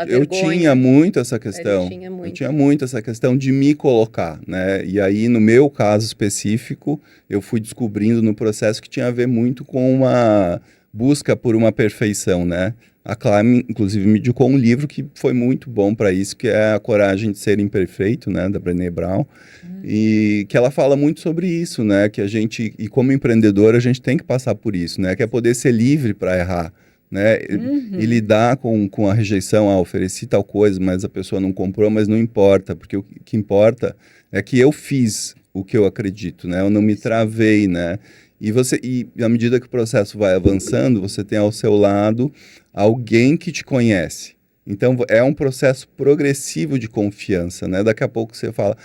eu tinha muito essa questão. Eu tinha muito essa questão de me colocar, né? E aí, no meu caso específico, eu fui descobrindo no processo que tinha a ver muito com uma busca por uma perfeição, né? A Clara, inclusive, me indicou um livro que foi muito bom para isso, que é A Coragem de Ser Imperfeito, né, da Brené Brown, e que ela fala muito sobre isso, né, que a gente, e como empreendedor, a gente tem que passar por isso, né, que é poder ser livre para errar, né, e lidar com a rejeição, ofereci tal coisa, mas a pessoa não comprou, mas não importa, porque o que importa é que eu fiz o que eu acredito, né, eu não me travei, né. E à medida que o processo vai avançando, você tem ao seu lado alguém que te conhece. Então, é um processo progressivo de confiança, né? Daqui a pouco você fala,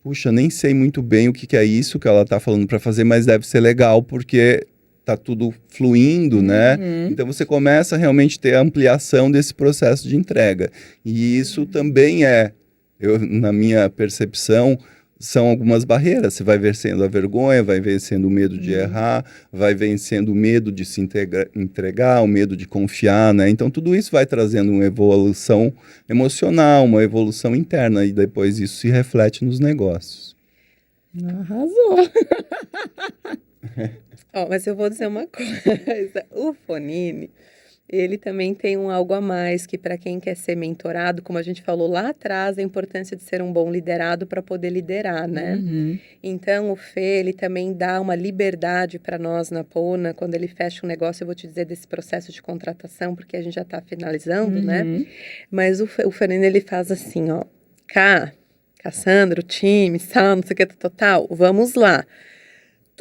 puxa, nem sei muito bem o que é isso que ela está falando para fazer, mas deve ser legal porque tá tudo fluindo, né? Então, você começa a realmente ter a ampliação desse processo de entrega. E isso também na minha percepção, são algumas barreiras. Você vai vencendo a vergonha, vai vencendo o medo de errar, vai vencendo o medo de se entregar, o medo de confiar, né? Então, tudo isso vai trazendo uma evolução emocional, uma evolução interna, e depois isso se reflete nos negócios. Arrasou! Mas eu vou dizer uma coisa. O Fonini, ele também tem algo a mais, que para quem quer ser mentorado, como a gente falou lá atrás, a importância de ser um bom liderado para poder liderar, né? Então, o Fê, ele também dá uma liberdade para nós na Puna. Quando ele fecha um negócio, eu vou te dizer desse processo de contratação, porque a gente já está finalizando, né? Mas o Fernando, ele faz assim, ó, Cassandra, o time, Sal, não sei o que, total, vamos lá.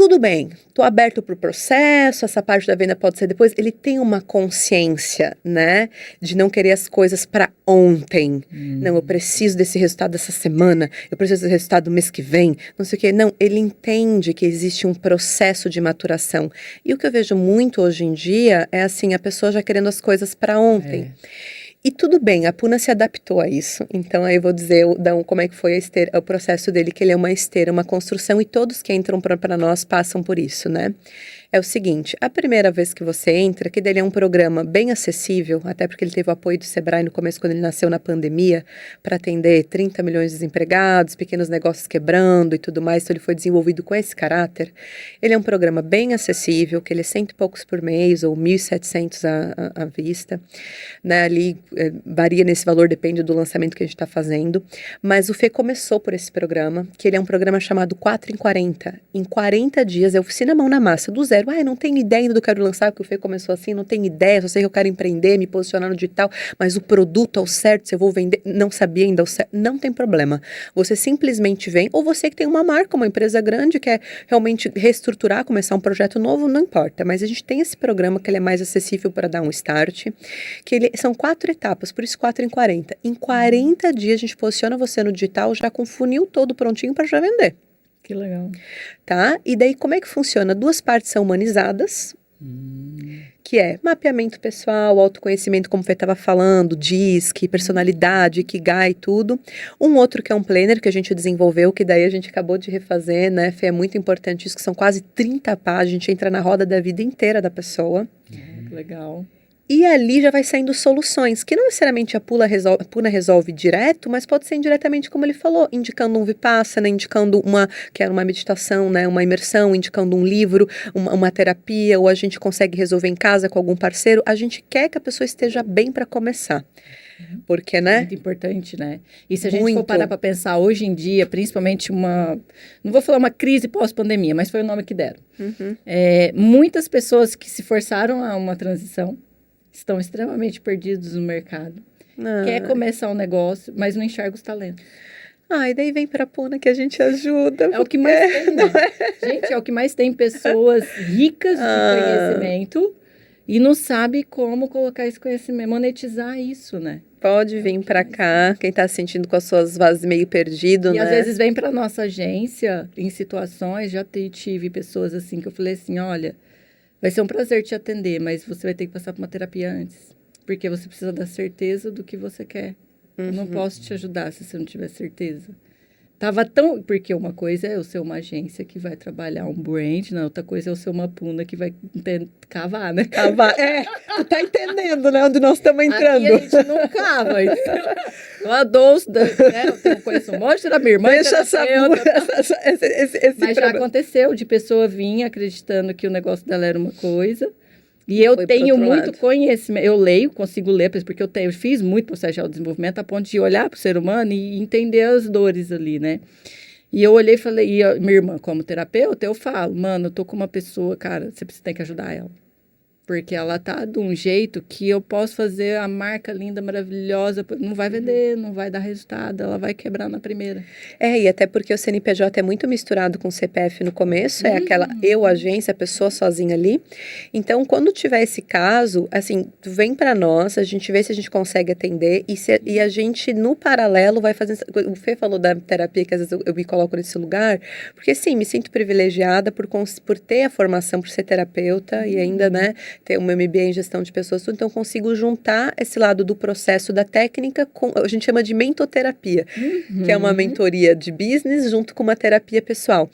tudo bem, tô aberto pro processo, essa parte da venda pode ser depois. Ele tem uma consciência, né, de não querer as coisas para ontem. Não, eu preciso desse resultado dessa semana, eu preciso desse resultado do mês que vem, não sei o quê. Não, ele entende que existe um processo de maturação. E o que eu vejo muito hoje em dia é assim, a pessoa já querendo as coisas para ontem. E tudo bem, a Puna se adaptou a isso. Então, aí eu vou dizer como é que foi o processo dele, que ele é uma esteira, uma construção, e todos que entram para nós passam por isso, né? É o seguinte, a primeira vez que você entra, que dele é um programa bem acessível, até porque ele teve o apoio do Sebrae no começo, quando ele nasceu na pandemia, para atender 30 milhões de desempregados, pequenos negócios quebrando e tudo mais, então ele foi desenvolvido com esse caráter. Ele é um programa bem acessível, que ele é 100 e poucos por mês, ou 1.700 à vista, né? Ali varia nesse valor, depende do lançamento que a gente está fazendo, mas o Fê começou por esse programa, que ele é um programa chamado 4 em 40. Em 40 dias, é oficina mão na massa, do zero. Não tenho ideia ainda do que eu quero lançar, porque o Fê começou assim, não tenho ideia, só sei que eu quero empreender, me posicionar no digital, mas o produto ao certo, se eu vou vender, não sabia ainda ao certo, não tem problema. Você simplesmente vem, ou você que tem uma marca, uma empresa grande, quer realmente reestruturar, começar um projeto novo, não importa, mas a gente tem esse programa que ele é mais acessível para dar um start, que são 4 etapas, por isso 4 em 40. Em 40 dias a gente posiciona você no digital já com o funil todo prontinho para já vender. Que legal. Tá? E daí como é que funciona? 2 partes são humanizadas, que é mapeamento pessoal, autoconhecimento, como o Fê estava falando, DISC, personalidade, Ikigai e tudo. Um outro que é um planner que a gente desenvolveu, que daí a gente acabou de refazer, né, Fê? É muito importante isso, que são quase 30 páginas, a gente entra na roda da vida inteira da pessoa. Que legal. E ali já vai saindo soluções, que não necessariamente a Puna resolve direto, mas pode ser indiretamente, como ele falou, indicando um Vipassana, indicando que era uma meditação, né, uma imersão, indicando um livro, uma terapia, ou a gente consegue resolver em casa com algum parceiro. A gente quer que a pessoa esteja bem para começar. Porque, né? Muito importante, né? E se a gente for parar para pensar hoje em dia, principalmente não vou falar uma crise pós-pandemia, mas foi o nome que deram. Muitas pessoas que se forçaram a uma transição estão extremamente perdidos no mercado. Quer começar um negócio, mas não enxerga os talentos. E daí vem pra Puna que a gente ajuda. É o que mais tem, né? Gente, é o que mais tem, pessoas ricas de conhecimento e não sabe como colocar esse conhecimento, monetizar isso, né? Pode vir pra cá, quem tá se sentindo com as suas vozes meio perdido, né? E às vezes vem pra nossa agência, em situações, já tive pessoas assim, que eu falei assim, olha, vai ser um prazer te atender, mas você vai ter que passar por uma terapia antes. Porque você precisa da certeza do que você quer. Eu não posso te ajudar se você não tiver certeza. Porque uma coisa é eu ser uma agência que vai trabalhar um brand, outra coisa é eu ser uma Puna que vai cavar, né? Cavar, tu tá entendendo, né? Onde nós estamos entrando. Aqui a gente não cava, entendeu? Eu adoro, né? Eu conheço um monte da minha irmã. Deixa esse mas já aconteceu de pessoa vir acreditando que o negócio dela era uma coisa. E eu tenho muito conhecimento, eu leio, consigo ler, porque eu fiz muito processo de autodesenvolvimento a ponto de olhar para o ser humano e entender as dores ali, né? E eu olhei e falei, minha irmã, como terapeuta, eu falo, mano, eu tô com uma pessoa, cara, você tem que ajudar ela. Porque ela tá de um jeito que eu posso fazer a marca linda, maravilhosa, não vai vender, não vai dar resultado, ela vai quebrar na primeira. E até porque o CNPJ é muito misturado com o CPF no começo, é aquela agência, a pessoa sozinha ali. Então, quando tiver esse caso, assim, vem para nós, a gente vê se a gente consegue atender e a gente, no paralelo, vai fazer... O Fê falou da terapia, que às vezes eu me coloco nesse lugar, porque sim, me sinto privilegiada por ter a formação, por ser terapeuta e ainda, né, ter um MBA em gestão de pessoas, então eu consigo juntar esse lado do processo da técnica com, a gente chama de mentoterapia, que é uma mentoria de business junto com uma terapia pessoal.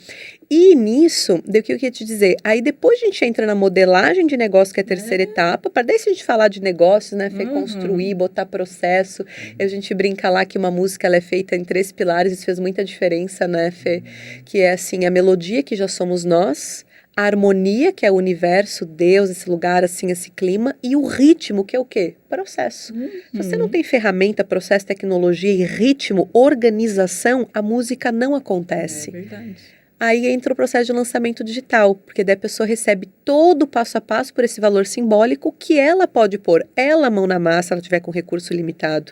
E nisso, o que eu queria te dizer, aí depois a gente entra na modelagem de negócio, que é a terceira etapa, para daí se a gente falar de negócios, né, construir, botar processo, a gente brinca lá que uma música ela é feita em 3 pilares, isso fez muita diferença, né, Fê? Que é assim, a melodia, que já somos nós, a harmonia, que é o universo, Deus, esse lugar, assim, esse clima, e o ritmo, que é o quê? Processo. Se você não tem ferramenta, processo, tecnologia e ritmo, organização, a música não acontece. É verdade. Aí entra o processo de lançamento digital, porque daí a pessoa recebe todo o passo a passo por esse valor simbólico que ela pode pôr ela a mão na massa, se ela tiver com recurso limitado.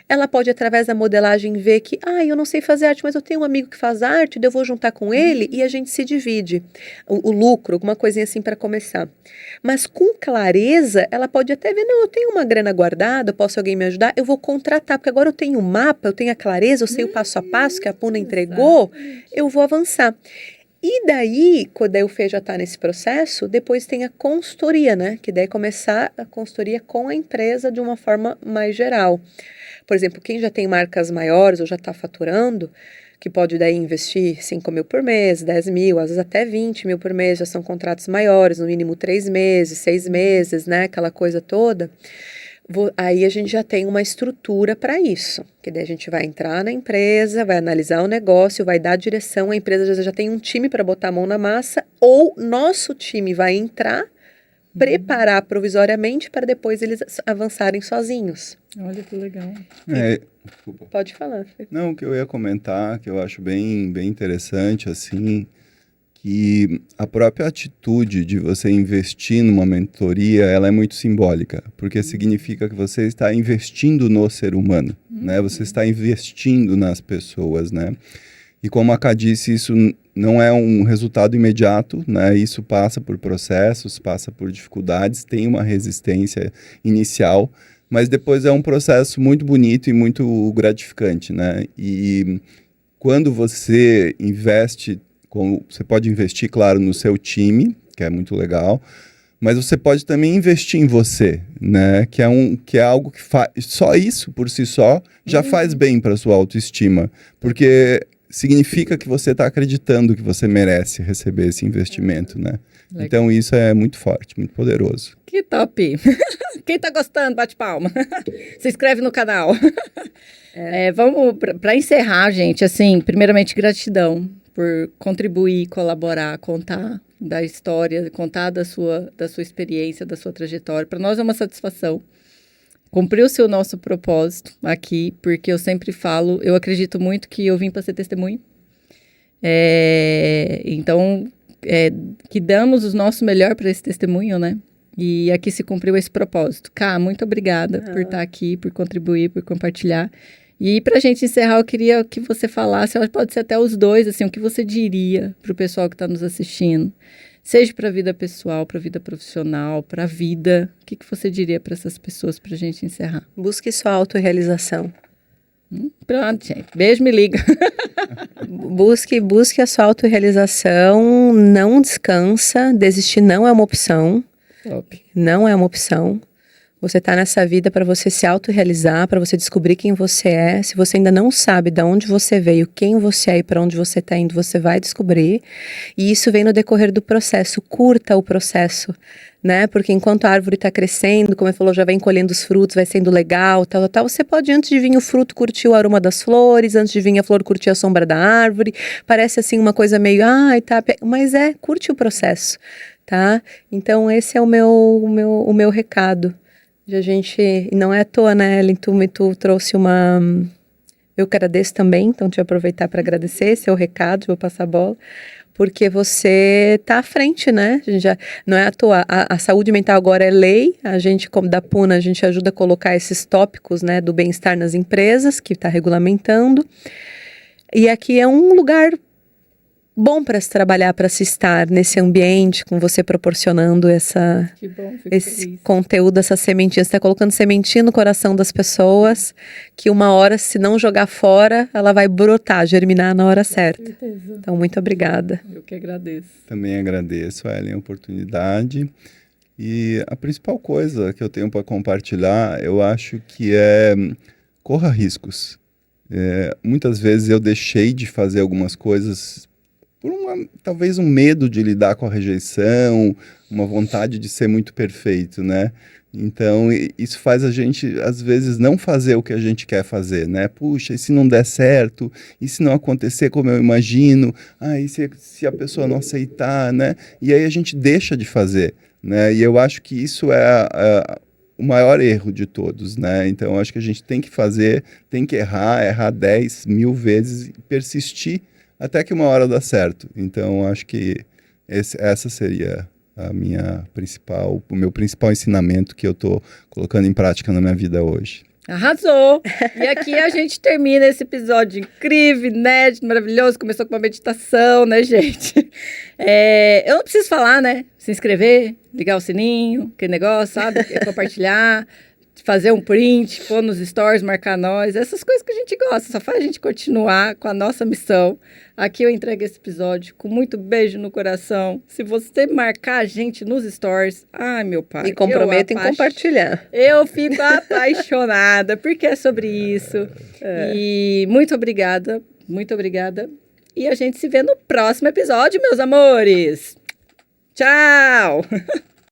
Ela pode, através da modelagem, ver que, eu não sei fazer arte, mas eu tenho um amigo que faz arte, daí eu vou juntar com ele e a gente se divide o lucro, alguma coisinha assim para começar. Mas com clareza, ela pode até ver, não, eu tenho uma grana guardada, posso alguém me ajudar, eu vou contratar, porque agora eu tenho um mapa, eu tenho a clareza, eu sei o passo a passo que a Puna entregou, eu vou avançar. E daí, quando o Fê já está nesse processo, depois tem a consultoria, né? Que daí começar a consultoria com a empresa de uma forma mais geral. Por exemplo, quem já tem marcas maiores ou já está faturando, que pode daí investir 5 mil por mês, 10 mil, às vezes até 20 mil por mês, já são contratos maiores, no mínimo 3 meses, 6 meses, né? Aquela coisa toda. Aí a gente já tem uma estrutura para isso, que daí a gente vai entrar na empresa, vai analisar o negócio, vai dar direção, a empresa às vezes já tem um time para botar a mão na massa, ou nosso time vai entrar, preparar provisoriamente para depois eles avançarem sozinhos. Olha que legal. Desculpa. Pode falar, Fê. Não, o que eu ia comentar, que eu acho bem interessante, assim, que a própria atitude de você investir numa mentoria, ela é muito simbólica, porque significa que você está investindo no ser humano, né? Você está investindo nas pessoas, né? E como a Ká disse, isso não é um resultado imediato, né? Isso passa por processos, passa por dificuldades, tem uma resistência inicial, mas depois é um processo muito bonito e muito gratificante, né? E quando você investe, você pode investir, claro, no seu time, que é muito legal, mas você pode também investir em você, né? Que é algo que só isso por si só já faz bem para sua autoestima, porque significa que você está acreditando que você merece receber esse investimento, né? Legal. Então isso é muito forte, muito poderoso. Que top! Quem tá gostando, bate palma. Se inscreve no canal. Vamos para encerrar, gente. Assim, primeiramente, gratidão por contribuir, colaborar, contar da história, contar da sua experiência, da sua trajetória. Para nós é uma satisfação. Cumpriu-se o nosso propósito aqui, porque eu sempre falo, eu acredito muito que eu vim para ser testemunho. Então, que damos o nosso melhor para esse testemunho, né? E aqui se cumpriu esse propósito. Ká, muito obrigada por estar aqui, por contribuir, por compartilhar. E para a gente encerrar, eu queria que você falasse, pode ser até os dois, assim, o que você diria para o pessoal que está nos assistindo, seja para a vida pessoal, para a vida profissional, para a vida. O que você diria para essas pessoas para a gente encerrar? Busque sua autorrealização. Pronto, gente. Beijo, me liga. Busque a sua autorrealização, não descansa, desistir não é uma opção. Top. Não é uma opção. Você está nessa vida para você se autorrealizar, para você descobrir quem você é. Se você ainda não sabe de onde você veio, quem você é e para onde você está indo, você vai descobrir. E isso vem no decorrer do processo. Curta o processo, né? Porque enquanto a árvore está crescendo, como ele falou, já vem colhendo os frutos, vai sendo legal, tal. Você pode, antes de vir o fruto, curtir o aroma das flores, antes de vir a flor, curtir a sombra da árvore. Parece assim uma coisa meio, mas curte o processo, tá? Então esse é o meu recado. A gente, não é à toa, né, Ellen, tu trouxe uma... Eu agradeço também, então te aproveitar para agradecer, esse é o recado, vou passar a bola, porque você está à frente, né, a gente já, não é à toa, a saúde mental agora é lei, a gente, como da Puna, a gente ajuda a colocar esses tópicos, né, do bem-estar nas empresas, que está regulamentando, e aqui é um lugar bom para se trabalhar, para se estar nesse ambiente, com você proporcionando Que bom, fico esse feliz. conteúdo, essa sementinha. Você está colocando sementinha no coração das pessoas, que uma hora, se não jogar fora, ela vai brotar, germinar na hora certa. Certeza. Então, muito obrigada. Eu que agradeço. Também agradeço, Ellen, a oportunidade. E a principal coisa que eu tenho para compartilhar, eu acho que corra riscos. Muitas vezes eu deixei de fazer algumas coisas por talvez um medo de lidar com a rejeição, uma vontade de ser muito perfeito, né? Então, isso faz a gente, às vezes, não fazer o que a gente quer fazer, né? Puxa, e se não der certo? E se não acontecer como eu imagino? E se a pessoa não aceitar, né? E aí a gente deixa de fazer, né? E eu acho que isso é o maior erro de todos, né? Então, eu acho que a gente tem que fazer, tem que errar 10 mil vezes e persistir até que uma hora dá certo. Então, acho que essa seria o meu principal ensinamento que eu estou colocando em prática na minha vida hoje. Arrasou! E aqui a gente termina esse episódio incrível, inédito, maravilhoso. Começou com uma meditação, né, gente? Eu não preciso falar, né? Se inscrever, ligar o sininho, aquele negócio, sabe? Compartilhar, fazer um print, pôr nos stories, marcar nós. Essas coisas que a gente gosta, só faz a gente continuar com a nossa missão. Aqui eu entrego esse episódio com muito beijo no coração. Se você marcar a gente nos stories, ai, meu pai. Me comprometo em compartilhar. Eu fico apaixonada, porque é sobre isso. E muito obrigada, muito obrigada. E a gente se vê no próximo episódio, meus amores. Tchau!